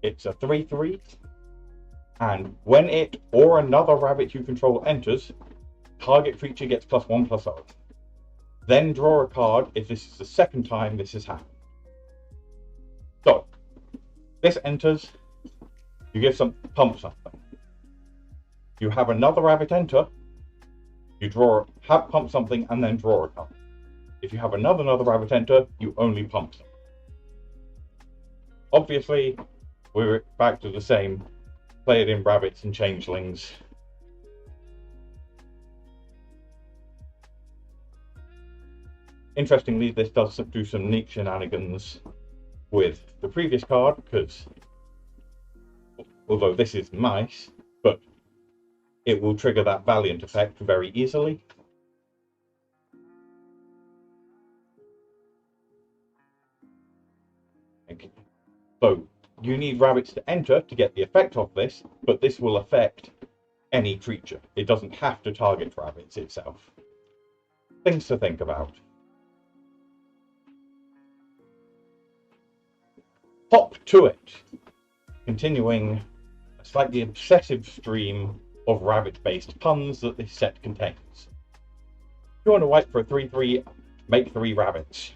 Speaker 2: It's a 3/3, and when it or another rabbit you control enters, target creature gets +1/+0. Then draw a card if this is the second time this has happened. So, this enters, you give pump something. You have another rabbit enter, you pump something and then draw a card. If you have another rabbit enter, you only pump something. Obviously, we're back to the same, play it in rabbits and changelings. Interestingly, this does do some neat shenanigans with the previous card, because although this is mice, but it will trigger that Valiant effect very easily. So you need rabbits to enter to get the effect of this, but this will affect any creature. It doesn't have to target rabbits itself. Things to think about. Hop to it. Continuing a slightly obsessive stream of rabbit-based puns that this set contains. 2 and a white for a 3/3, make 3 rabbits.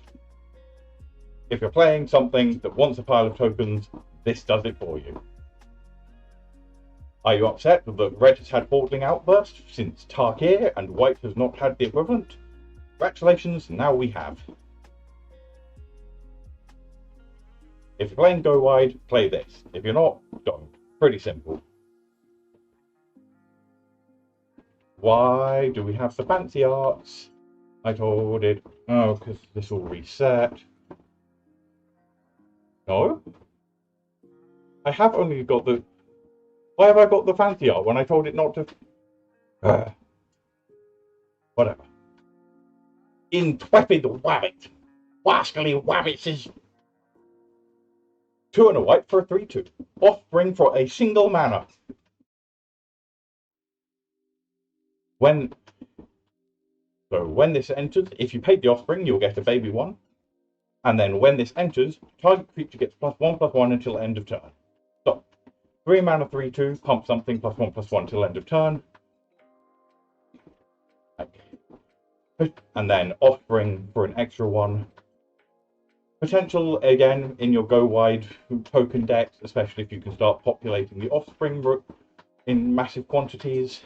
Speaker 2: If you're playing something that wants a pile of tokens, this does it for you. Are you upset that red has had Portling Outburst since Tarkir and white has not had the equivalent? Congratulations, now we have. If you're playing Go Wide, play this. If you're not, don't. Pretty simple. Why do we have the fancy arts? I told it. Oh, because this will reset. No? I have only got the... Why have I got the fancy art when I told it not to... Whatever. Intrepid Wabbit. Wascally Wabbits is... 2 and a white for a 3/2. Offspring for a single mana. When this enters, if you paid the offspring, you'll get a baby 1. And then when this enters, target creature gets +1/+1 until end of turn. So, 3 mana 3/2, pump something +1/+1 until end of turn. And then offspring for an extra 1. Potential again in your Go Wide token decks, especially if you can start populating the offspring in massive quantities.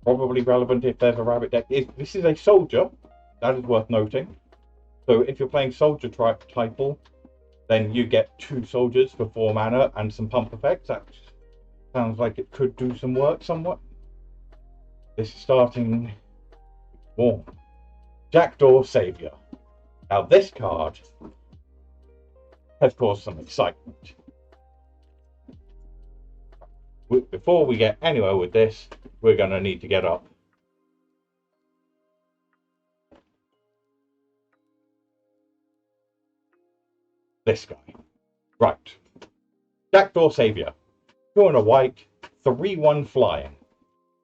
Speaker 2: Probably relevant if there's a rabbit deck. This is a soldier, that is worth noting. So if you're playing soldier title, then you get 2 soldiers for 4 mana and some pump effects. That sounds like it could do some work somewhat. This is starting warm. Jackdaw Savior. Now this card has caused some excitement. Before we get anywhere with this, we're going to need to get up This guy. Right. Jackdaw Savior. 2 and a white, 3/1 flying.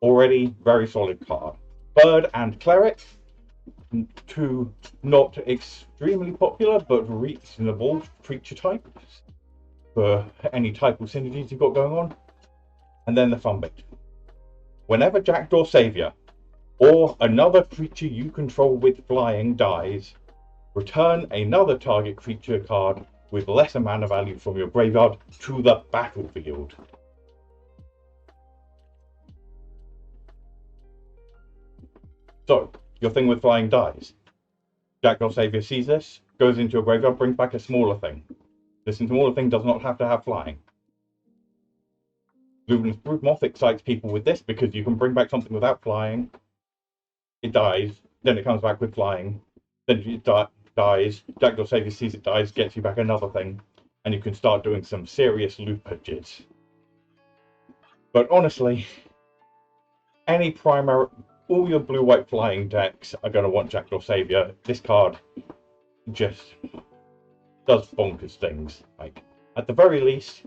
Speaker 2: Already very solid card. Bird and Cleric. 2 not extremely popular, but reasonable creature types for any type of synergies you've got going on. And then the fun bit. Whenever Jackdaw Savior or another creature you control with flying dies, return another target creature card with lesser mana value from your graveyard to the battlefield. So, your thing with flying dies. Jackdaw Savior sees this, goes into your graveyard, brings back a smaller thing. This smaller thing does not have to have flying. Luminous Broodmoth excites people with this because you can bring back something without flying. It dies, then it comes back with flying, then it dies. Jackdaw Savior sees it dies, gets you back another thing, and you can start doing some serious loopages. But honestly, any primary, all your blue-white flying decks are going to want Jackdaw Savior. This card just does bonkers things. Like, at the very least,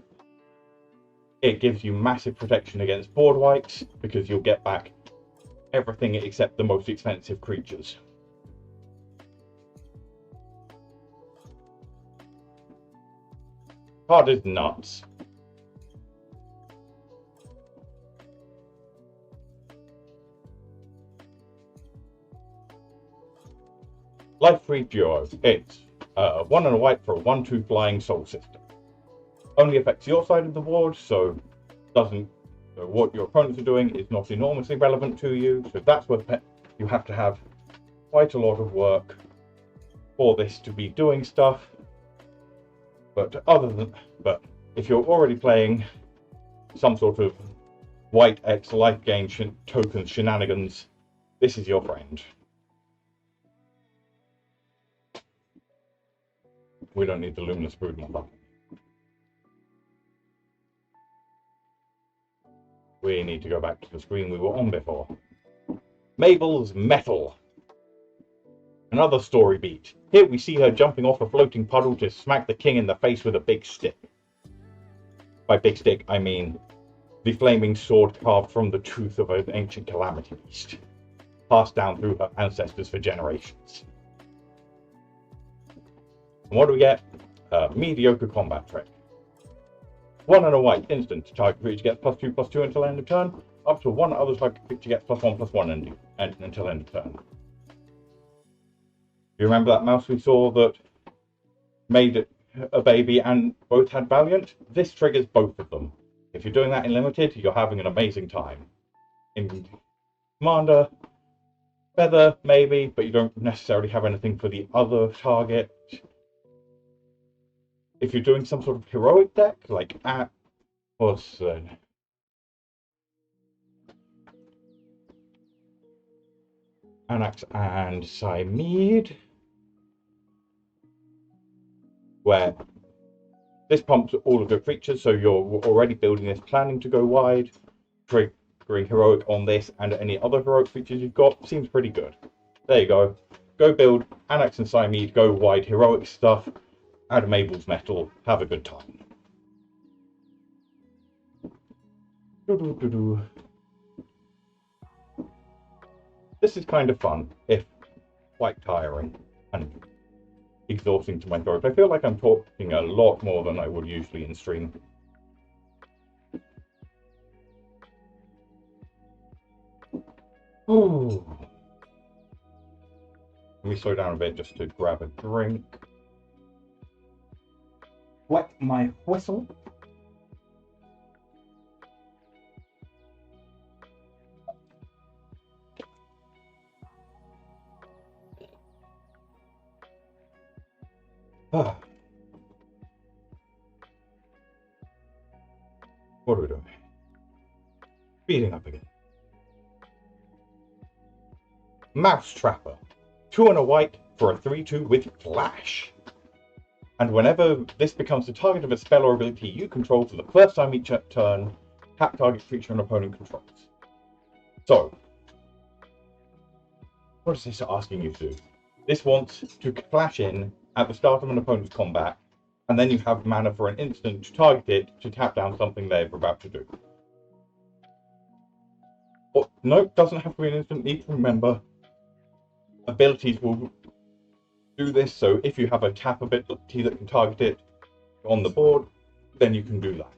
Speaker 2: it gives you massive protection against board wipes because you'll get back everything except the most expensive creatures. Card is nuts. Life Free Duo. It's 1 and a white for a 1/2 flying soul system. Only affects your side of the board, so doesn't what your opponents are doing is not enormously relevant to you. So that's where you have to have quite a lot of work for this to be doing stuff. But if you're already playing some sort of white X life gain tokens shenanigans, this is your friend. We don't need the Luminous Broodmoth. We need to go back to the screen we were on before. Mabel's Metal. Another story beat. Here we see her jumping off a floating puddle to smack the king in the face with a big stick. By big stick, I mean the flaming sword carved from the tooth of an ancient calamity beast, passed down through her ancestors for generations. And what do we get? A mediocre combat trick. 1 and a white, instant. Target creature gets +2/+2 until end of turn. Up to 1 other target creature gets +1/+1 until end of turn. You remember that mouse we saw that made a baby and both had Valiant? This triggers both of them. If you're doing that in Limited, you're having an amazing time. In Commander, Feather, maybe, but you don't necessarily have anything for the other target. If you're doing some sort of heroic deck, like Anax and Cymede, where this pumps all of your creatures, so you're already building this planning to go wide. Triggering heroic on this and any other heroic features you've got seems pretty good. There you go. Go build Anax and Cymede, go wide heroic stuff, add Mabel's Metal, have a good time. This is kind of fun, if quite tiring and exhausting to my throat. I feel like I'm talking a lot more than I would usually in stream. Ooh. Let me slow down a bit just to grab a drink. Wet my whistle. Ah. What are we doing? Speeding up again. Mouse Trapper. 2 and a white for a 3/2 with Flash. And whenever this becomes the target of a spell or ability you control for the first time each turn, tap target creature an opponent controls. So, what is this asking you to do? This wants to flash in at the start of an opponent's combat and then you have mana for an instant to target it to tap down something they're about to do. But no, it doesn't have to be an instant. Need to remember, abilities will do this, so if you have a tap ability that can target it on the board, then you can do that.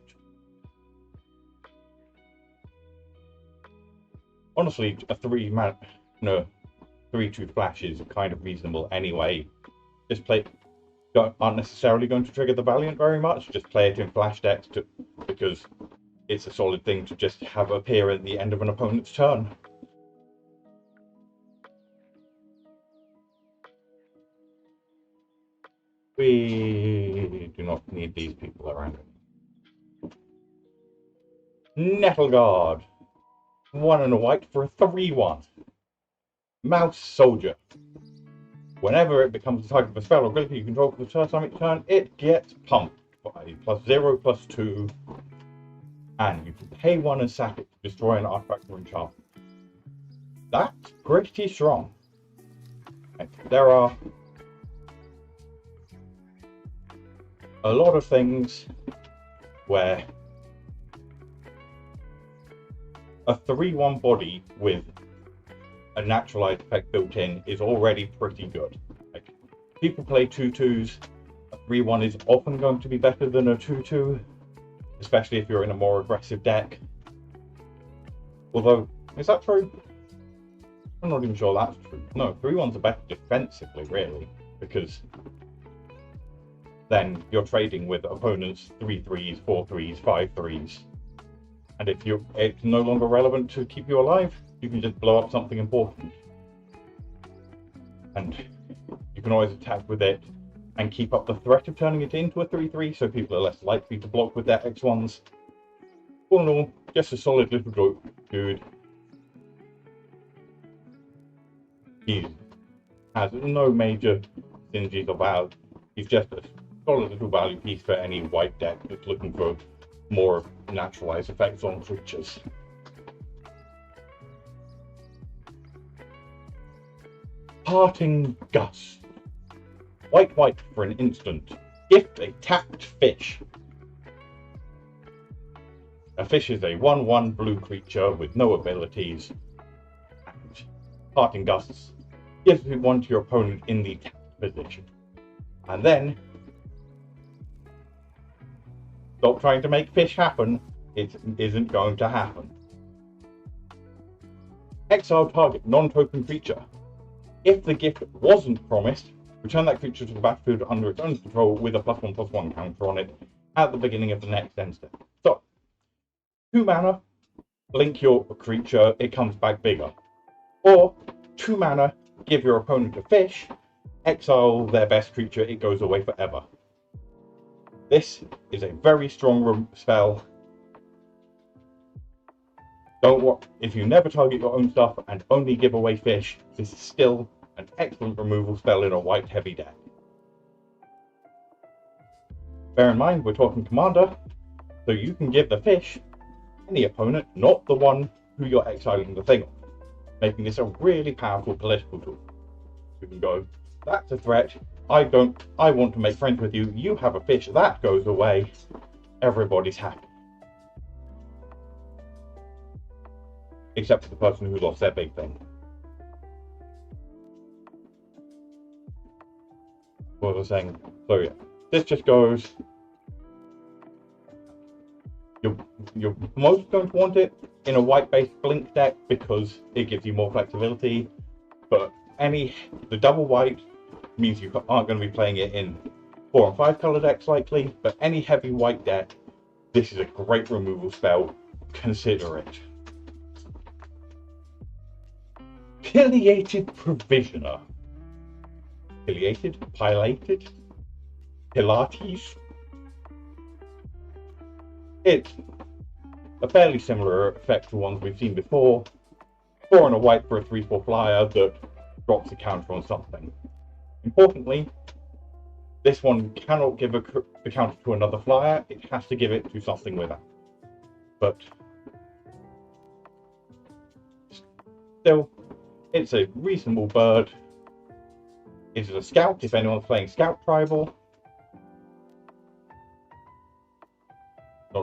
Speaker 2: Honestly, a 3/2 flash is kind of reasonable anyway. Just aren't necessarily going to trigger the Valiant very much, just play it in flash decks because it's a solid thing to just have appear at the end of an opponent's turn. We do not need these people around. Nettle Guard. 1 and a white for a 3/1. Mouse Soldier. Whenever it becomes the target of a spell or ability you control for the first time each turn, it gets pumped by +0/+2. And you can pay 1 and sack it to destroy an artifact or enchantment. That's pretty strong. And there are a lot of things where a 3/1 body with a naturalized effect built in is already pretty good. Like, people play 2/2s, a 3/1 is often going to be better than a 2/2, especially if you're in a more aggressive deck. Although, is that true? I'm not even sure that's true. No, 3/1s are better defensively, really, because then you're trading with opponents 3/3s, 4/3s, 5/3s. And if it's no longer relevant to keep you alive, you can just blow up something important. And you can always attack with it and keep up the threat of turning it into a 3/3, so people are less likely to block with their X1s. All in all, just a solid little dude. He has no major synergies about. He's just a solid little value piece for any white deck that's looking for more naturalized effects on creatures. Parting Gust. White for an instant. Gift a tapped fish. A fish is a 1/1 blue creature with no abilities. And Parting Gusts gives one to your opponent in the tapped position. And then stop trying to make fish happen. It isn't going to happen. Exile target non-token creature. If the gift wasn't promised, return that creature to the battlefield under its own control with a +1/+1 counter on it at the beginning of the next end step. So, 2 mana, blink your creature, it comes back bigger. Or, 2 mana, give your opponent a fish, exile their best creature, it goes away forever. This is a very strong spell. Don't worry, if you never target your own stuff and only give away fish, this is still an excellent removal spell in a white heavy deck. Bear in mind, we're talking commander, so you can give the fish any opponent, not the one who you're exiling the thing on, making this a really powerful political tool. You can go, that's a threat, I want to make friends with you, you have a fish, that goes away, everybody's happy. Except for the person who lost their big thing. What was I saying? So yeah, this just goes, you're most going to want it in a white-based blink deck because it gives you more flexibility, but the double white means you aren't going to be playing it in 4 and 5 color decks likely, but any heavy white deck, this is a great removal spell, consider it. Pileated Provisioner. Pilated? Pilates? It's a fairly similar effect to ones we've seen before. 4 and a white for a 3/4 flyer that drops a counter on something. Importantly, this one cannot give the counter to another flyer, it has to give it to something with it. But still, it's a reasonable bird. It's a scout if anyone's playing Scout Tribal.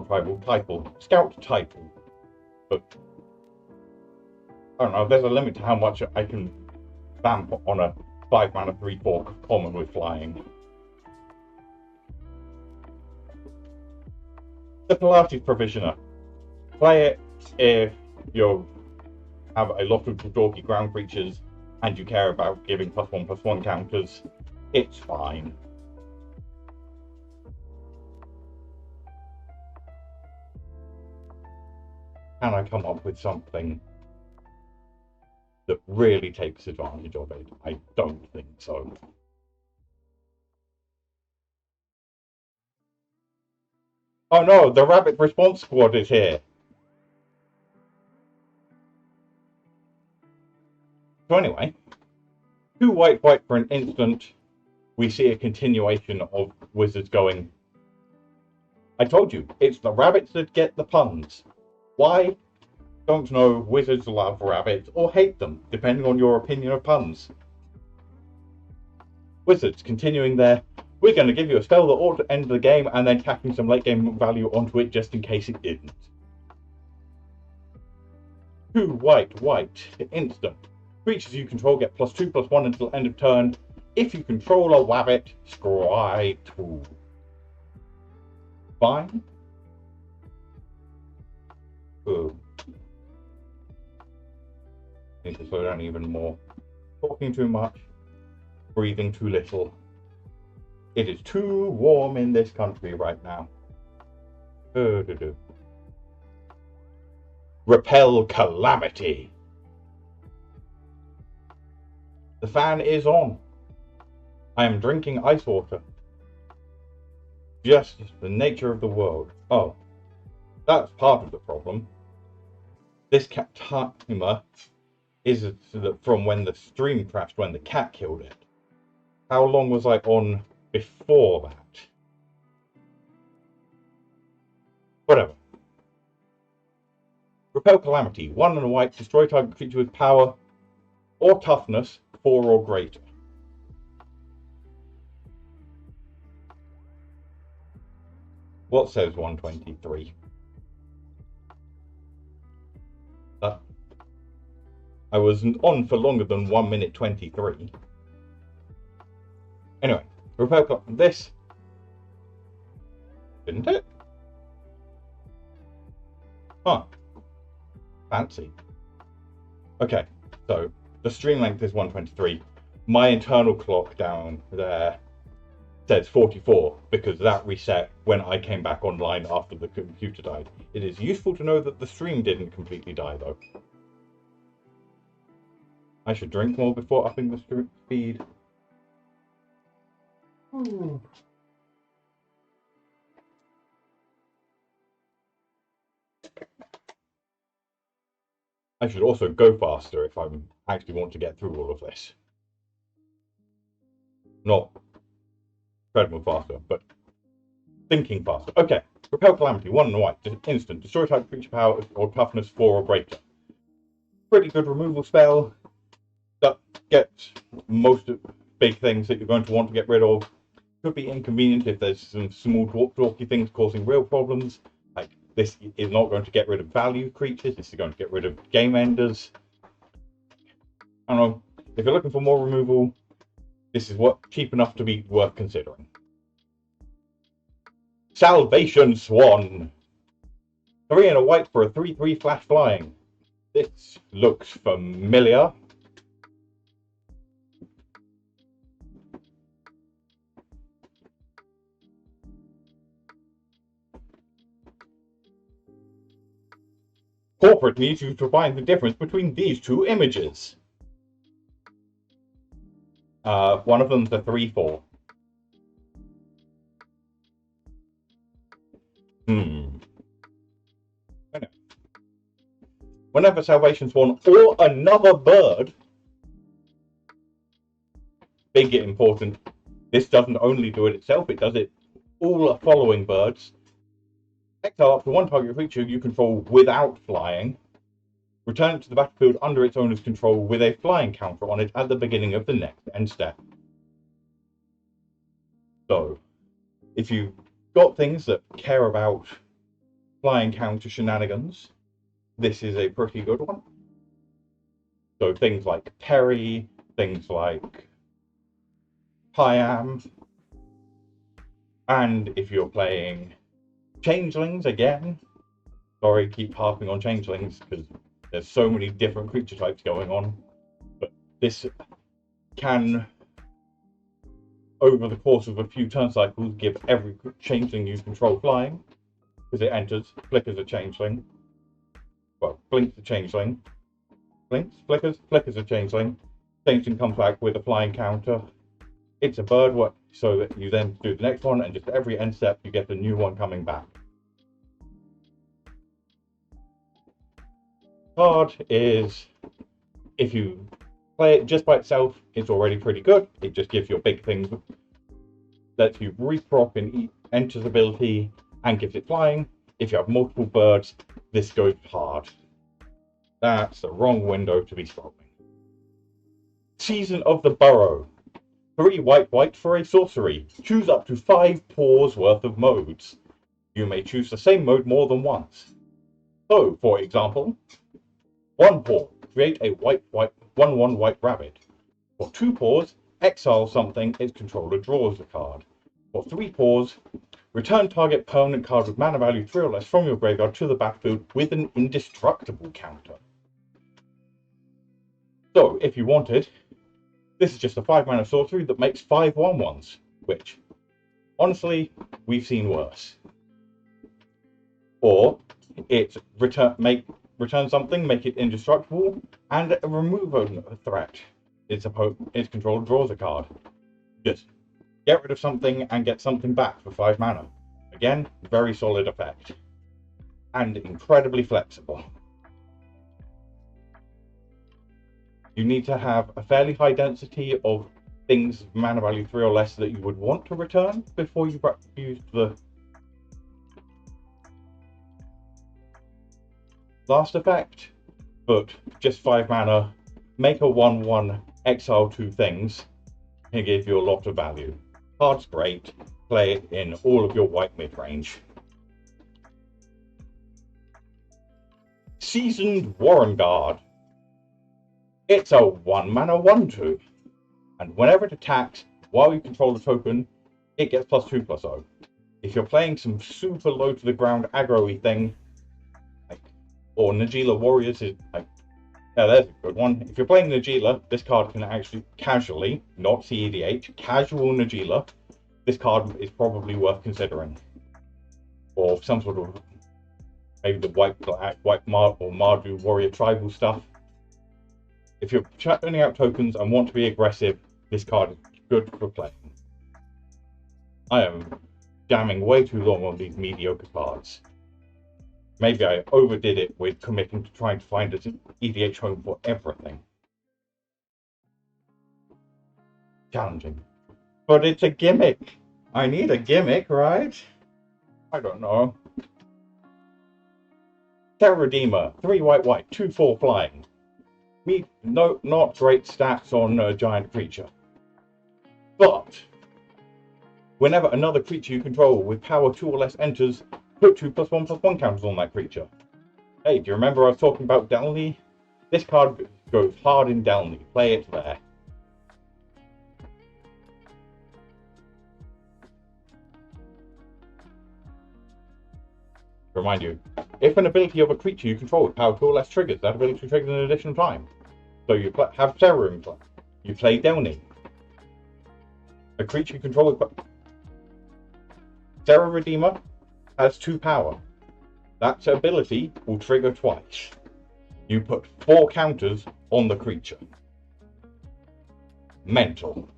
Speaker 2: scout title. But I don't know, there's a limit to how much I can vamp on a 5-mana 3/4 common with flying. The Pilates Provisioner. Play it if you have a lot of dorky ground creatures and you care about giving +1/+1 counters. It's fine. Can I come up with something that really takes advantage of it? I don't think so. Oh no, the Rabbit Response Squad is here. So anyway, 2 white for an instant. We see a continuation of Wizards going, I told you, it's the rabbits that get the puns. Why? Don't know. Wizards love rabbits or hate them, depending on your opinion of puns. Wizards continuing there. We're going to give you a spell that ought to end the game and then tacking some late game value onto it just in case it didn't. 2 white, instant. Creatures you control get +2/+1 until end of turn. If you control a wabbit, scry 2. Fine. Ooh. Need to slow down even more. Talking too much. Breathing too little. It is too warm in this country right now. Repel Calamity. The fan is on. I am drinking ice water. Just the nature of the world. Oh, that's part of the problem. This cat timer is from when the stream crashed, when the cat killed it. How long was I on before that? Whatever. Repel Calamity. 1 and a white. Destroy target creature with power or toughness 4 or greater. What says 123? I wasn't on for longer than 1 minute 23. Anyway, repel this. Didn't it? Huh. Fancy. Okay, so the stream length is 123. My internal clock down there says 44 because that reset when I came back online after the computer died. It is useful to know that the stream didn't completely die though. I should drink more before upping the speed. I should also go faster if I actually want to get through all of this. Not treadmill faster, but thinking faster. Okay, Repel Calamity, 1 and a white, instant. Destroy type creature power or toughness 4 or greater. Pretty good removal spell that gets most of big things that you're going to want to get rid of. Could be inconvenient if there's some small dorky things causing real problems. Like, this is not going to get rid of value creatures, this is going to get rid of game enders. I don't know, if you're looking for more removal, this is cheap enough to be worth considering. Salvation Swan. 3 and a white for a 3/3 flash flying. This looks familiar. Corporate needs you to find the difference between these 2 images. One of them's a 3/4. Whenever Salvation Swan or another bird, big important, this doesn't only do it itself, it does it all following birds. Exile up to 1 target creature you control without flying. Return it to the battlefield under its owner's control with a flying counter on it at the beginning of the next end step. So, if you've got things that care about flying counter shenanigans, this is a pretty good one. So things like Perry, things like Piam, and if you're playing changelings again, sorry, keep harping on changelings because there's so many different creature types going on, but this can, over the course of a few turn cycles, give every changeling you control flying, because it enters, flickers a changeling, well, blinks a changeling, blinks, flickers a changeling, changeling comes back with a flying counter, it's a bird, so that you then do the next one, and just every end step you get a new one coming back. Card is, if you play it just by itself, it's already pretty good. It just gives you a big thing, lets you reprop in enters ability and gives it flying. If you have multiple birds, this goes hard. That's the wrong window to be scrolling. Season of the Burrow. 3 white for a sorcery. Choose up to 5 paws worth of modes. You may choose the same mode more than once. So, for example, 1 paw, create a 1/1 white rabbit. For 2 paws, exile something its controller draws a card. For 3 paws, return target permanent card with mana value 3 or less from your graveyard to the battlefield with an indestructible counter. So, if you wanted, this is just a 5 mana sorcery that makes 5 1/1s, which, honestly, we've seen worse. Or, it's return something, make it indestructible, and remove a threat. Its controller draws a card. Just get rid of something and get something back for 5 mana. Again, very solid effect. And incredibly flexible. You need to have a fairly high density of things mana value 3 or less that you would want to return before you use the last effect, but just 5 mana, make a 1/1, exile 2 things, and give you a lot of value. Card's great, play it in all of your white mid-range. Seasoned Warren Guard. It's a 1 mana 1/2, and whenever it attacks, while you control the token, it gets +2/+0. If you're playing some super low to the ground aggro-y thing, or Najeela Warriors is like, yeah, there's a good one. If you're playing Najeela, this card can actually casually, not CEDH, casual Najeela, this card is probably worth considering. Or some sort of, maybe the white or Mardu Warrior tribal stuff. If you're churning out tokens and want to be aggressive, this card is good for playing. I am jamming way too long on these mediocre cards. Maybe I overdid it with committing to trying to find an EDH home for everything. Challenging. But it's a gimmick. I need a gimmick, right? I don't know. Terra Redeemer, 3 white, 2/4 flying. No, not great stats on a giant creature. But whenever another creature you control with power 2 or less enters, put 2/+1/+1 counters on that creature. Hey, do you remember I was talking about Delny? This card goes hard in Delny. Play it there. Remind you, if an ability of a creature you control with power 2 or less triggers, that ability triggers an additional time. So you have Terror in play. You play Delny. A creature you control with Terra Redeemer has 2 power. That ability will trigger twice. You put 4 counters on the creature. Mental.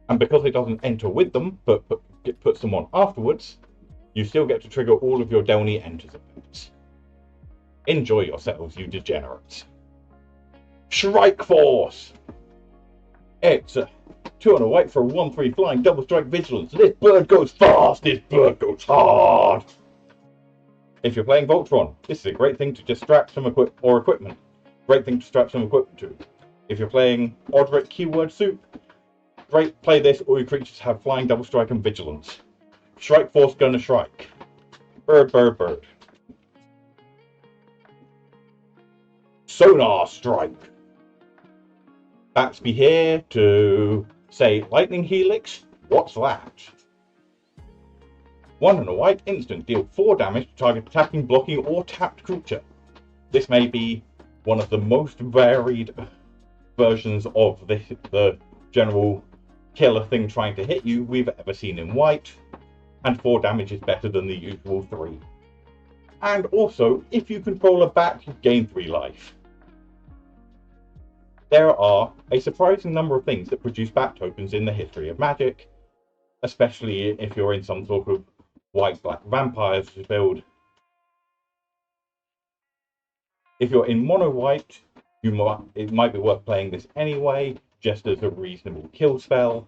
Speaker 2: And because it doesn't enter with them, but it puts them on afterwards, you still get to trigger all of your Delny enters effects. Enjoy yourselves, you degenerates. Shrike Force! It's a 2 and a white for a 1/3 flying double strike vigilance. This bird goes fast, this bird goes hard. If you're playing Voltron, this is a great thing to just strap some equipment. Great thing to strap some equipment to. If you're playing Odric Keyword Soup, great, play this, all your creatures have flying double strike and vigilance. Strike Force gonna strike. Bird, bird, bird. Sonar Strike. Bats be here to say Lightning Helix. What's that? 1 and a white instant. Deal 4 damage to target attacking, blocking, or tapped creature. This may be one of the most varied versions of the general killer thing trying to hit you we've ever seen in white. And 4 damage is better than the usual 3. And also, if you control a bat, you gain 3 life. There are a surprising number of things that produce bat tokens in the history of Magic, especially if you're in some sort of white-black vampires build. If you're in mono-white, it might be worth playing this anyway, just as a reasonable kill spell.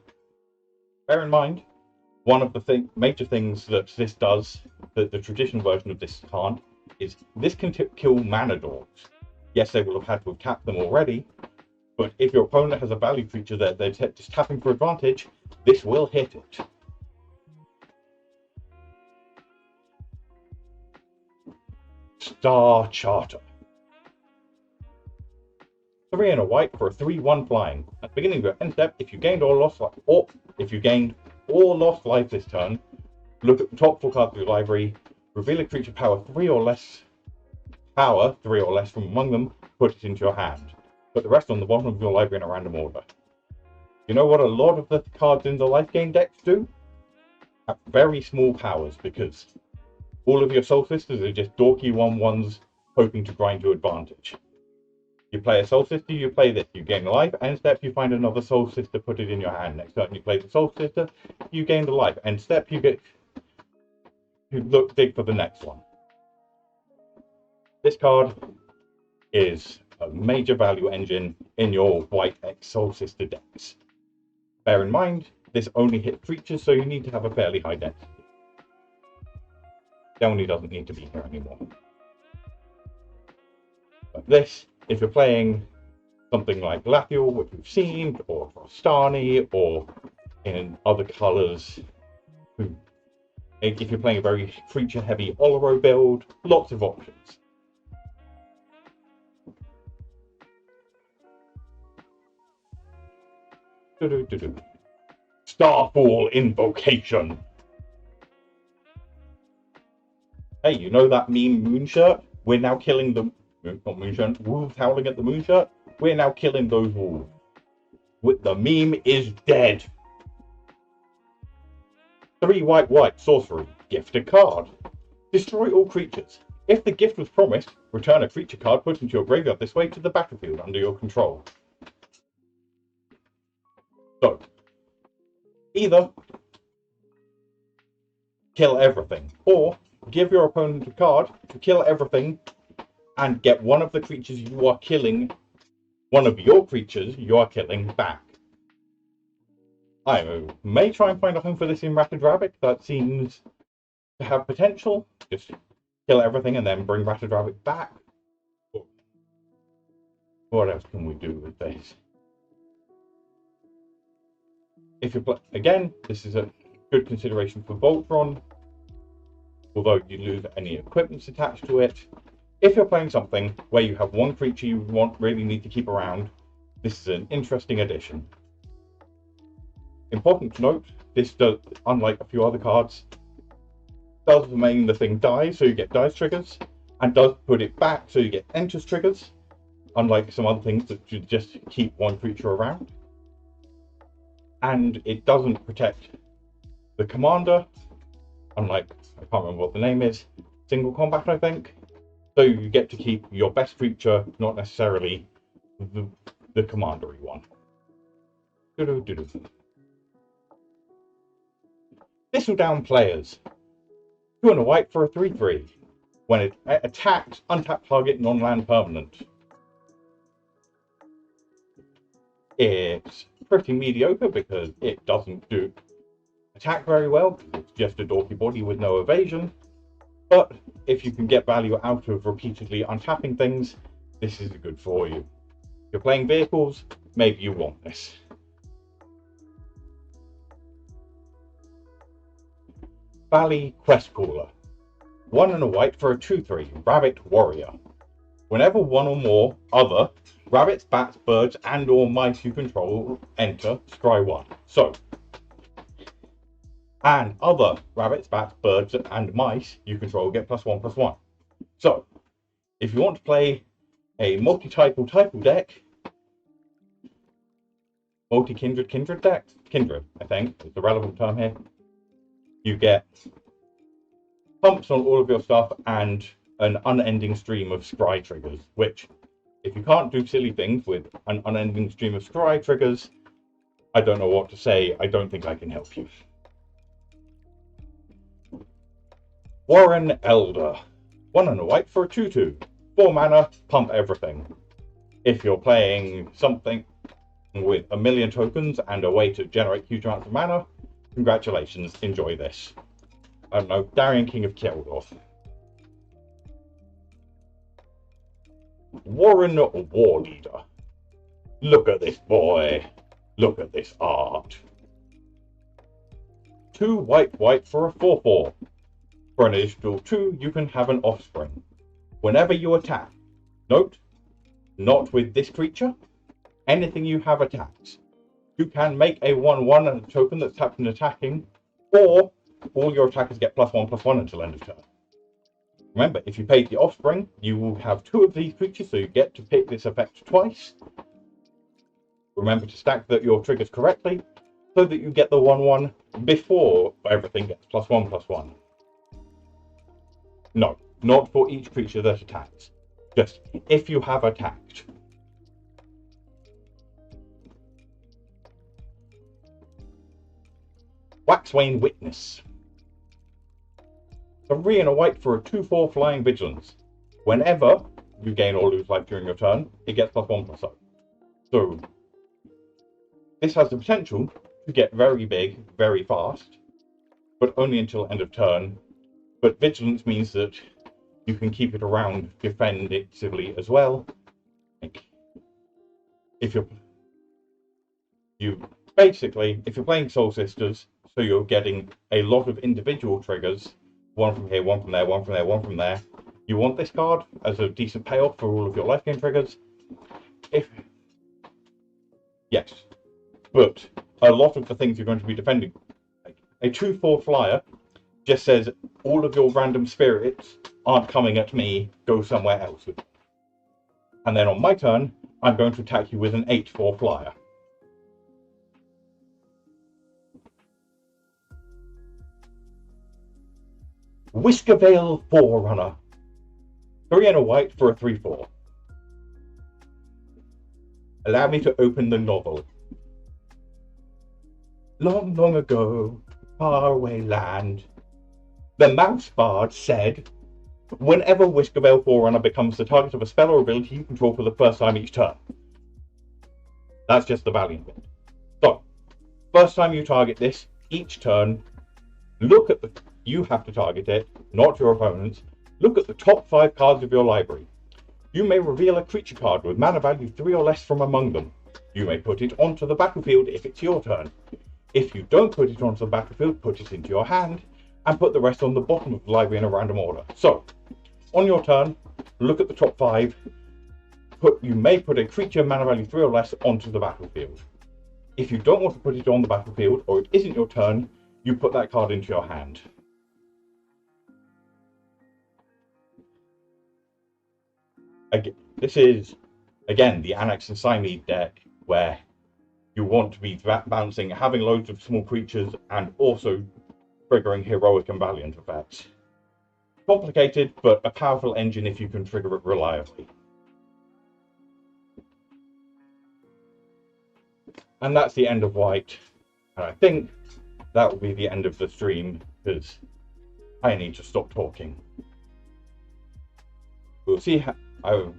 Speaker 2: Bear in mind, one of the major things that this does, that the traditional version of this can't, is this can kill mana dogs. Yes, they will have had to have tapped them already, but if your opponent has a value creature that they're just tapping for advantage, this will hit it. Star Charter. 3 and a white for a 3/1 flying. At the beginning of your end step, if you gained or lost life this turn, look at the top 4 cards of your library, reveal a creature power 3 or less from among them, put it into your hand. Put the rest on the bottom of your library in a random order. You know what a lot of the cards in the life gain decks do? Have very small powers, because all of your Soul Sisters are just dorky 1/1s hoping to grind to advantage. You play a Soul Sister, you play this, you gain a life. End step, you find another Soul Sister, put it in your hand. Next turn, you play the Soul Sister, you gain a life. End step, you dig for the next one. This card is a major value engine in your white X Soul Sister decks. Bear in mind, this only hits creatures, so you need to have a fairly high density. Delny doesn't need to be here anymore. But this, if you're playing something like Lathiel, which we've seen, or Frostani, or in other colours, if you're playing a very creature-heavy Oloro build, lots of options. Starfall Invocation. Hey, you know that meme Moonshirt? We're now killing the... not Moonshirt, wolves howling at the Moonshirt? We're now killing those wolves. The meme is dead. 3 white sorcery. Gift a card. Destroy all creatures. If the gift was promised, return a creature card put into your graveyard this way to the battlefield under your control. So, either kill everything, or give your opponent a card to kill everything and get one of the creatures you are killing, one of your creatures you are killing back. I may try and find a home for this in Ratted Rabbit. That seems to have potential. Just kill everything and then bring Ratted Rabbit back. What else can we do with this? If you again, this is a good consideration for Voltron, although you lose any equipment attached to it. If you're playing something where you have one creature you really need to keep around, this is an interesting addition. Important to note, this does, unlike a few other cards, does remain the thing dies, so you get dice triggers, and does put it back, so you get enters triggers, unlike some other things that you just keep one creature around. And it doesn't protect the commander, unlike, I can't remember what the name is, single combat, I think. So you get to keep your best creature, not necessarily the commandery one. Thistle down players. 2 and a white for a 3/3. When it attacks, untap target non-land permanent. It's pretty mediocre because it doesn't do attack very well. It's just a dorky body with no evasion. But if you can get value out of repeatedly untapping things, this is good for you. If you're playing vehicles, maybe you want this. Valley Quest Caller. 1 and a white for a 2/3 Rabbit Warrior. Whenever one or more other rabbits, bats, birds, and or mice you control enter, scry 1. So, and other rabbits, bats, birds, and mice you control get +1/+1. So, if you want to play a multi-title deck, kindred deck, I think is the relevant term here, you get pumps on all of your stuff and an unending stream of scry triggers, which, if you can't do silly things with an unending stream of scry triggers, I don't know what to say. I don't think I can help you. Warren Elder. 1 and a white for a 2/2. 4 mana, pump everything. If you're playing something with a million tokens and a way to generate huge amounts of mana, congratulations, enjoy this. I don't know, Darien King of Keldorf. Warren War Leader. Look at this boy. Look at this art. 2 white for a 4/4. For an additional 2, you can have an offspring. Whenever you attack, note, not with this creature, anything you have attacks. You can make a 1/1 and a token that's tapped and attacking, or all your attackers get +1/+1 until end of turn. Remember, if you paid the offspring, you will have 2 of these creatures, so you get to pick this effect twice. Remember to stack your triggers correctly, so that you get the 1/1 before everything gets +1/+1. No, not for each creature that attacks. Just if you have attacked. Waxwane Witness. 3 and a white for a 2/4 Flying Vigilance. Whenever you gain or lose life during your turn, it gets +1/+0. So, this has the potential to get very big, very fast, but only until end of turn. But Vigilance means that you can keep it around defensively as well. Like, if you're playing Soul Sisters, so you're getting a lot of individual triggers, one from here, one from there, one from there, one from there. You want this card as a decent payoff for all of your life gain triggers. Yes, but a lot of the things you're going to be defending, like a 2/4 flyer, just says all of your random spirits aren't coming at me, go somewhere else. And then on my turn, I'm going to attack you with an 8/4 flyer. Whiskervale Forerunner. 3 and a white for a 3/4. Allow me to open the novel. Long, long ago, faraway land, the Mouse Bard said, whenever Whiskervale Forerunner becomes the target of a spell or ability you control for the first time each turn. That's just the Valiant bit. So, first time you target this, each turn, you have to target it, not your opponents. Look at the top 5 cards of your library. You may reveal a creature card with mana value 3 or less from among them. You may put it onto the battlefield if it's your turn. If you don't put it onto the battlefield, put it into your hand, and put the rest on the bottom of the library in a random order. So, on your turn, look at the top 5. You may put a creature mana value 3 or less onto the battlefield. If you don't want to put it on the battlefield, or it isn't your turn, you put that card into your hand. This is, again, the Annex and Siamese deck, where you want to be bouncing, having loads of small creatures, and also triggering heroic and valiant effects. Complicated, but a powerful engine if you can trigger it reliably. And that's the end of white. And I think that will be the end of the stream, because I need to stop talking. We'll see how... I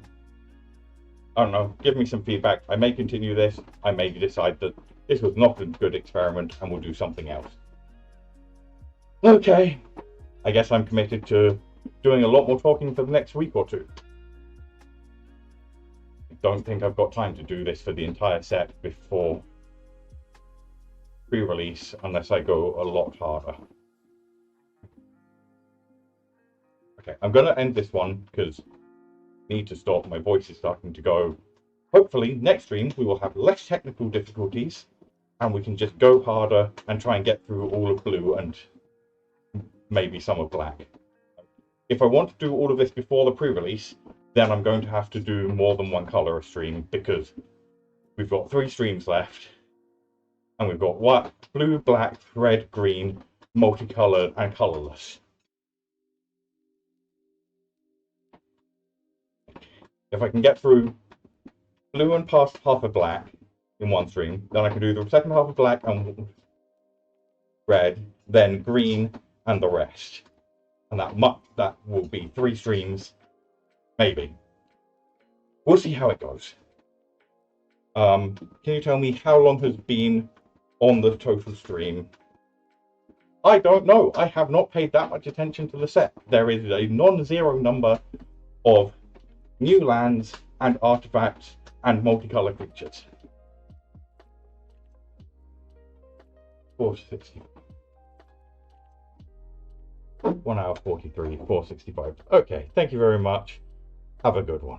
Speaker 2: don't know, give me some feedback. I may continue this. I may decide that this was not a good experiment and we'll do something else. Okay, I guess I'm committed to doing a lot more talking for the next week or 2. I don't think I've got time to do this for the entire set before pre-release unless I go a lot harder. Okay, I'm going to end this one because I need to stop. My voice is starting to go. Hopefully, next stream we will have less technical difficulties and we can just go harder and try and get through all of blue and maybe some of black. If I want to do all of this before the pre-release, then I'm going to have to do more than one color a stream because we've got 3 streams left and we've got white, blue, black, red, green, multicolored and colorless. If I can get through blue and past half of black in one stream, then I can do the second half of black and red, then green and the rest. And that will be 3 streams, maybe. We'll see how it goes. Can you tell me how long has been on the total stream? I don't know. I have not paid that much attention to the set. There is a non-zero number of new lands and artifacts and multicolored creatures. 460. 1 hour 43, 465. Okay, thank you very much. Have a good one.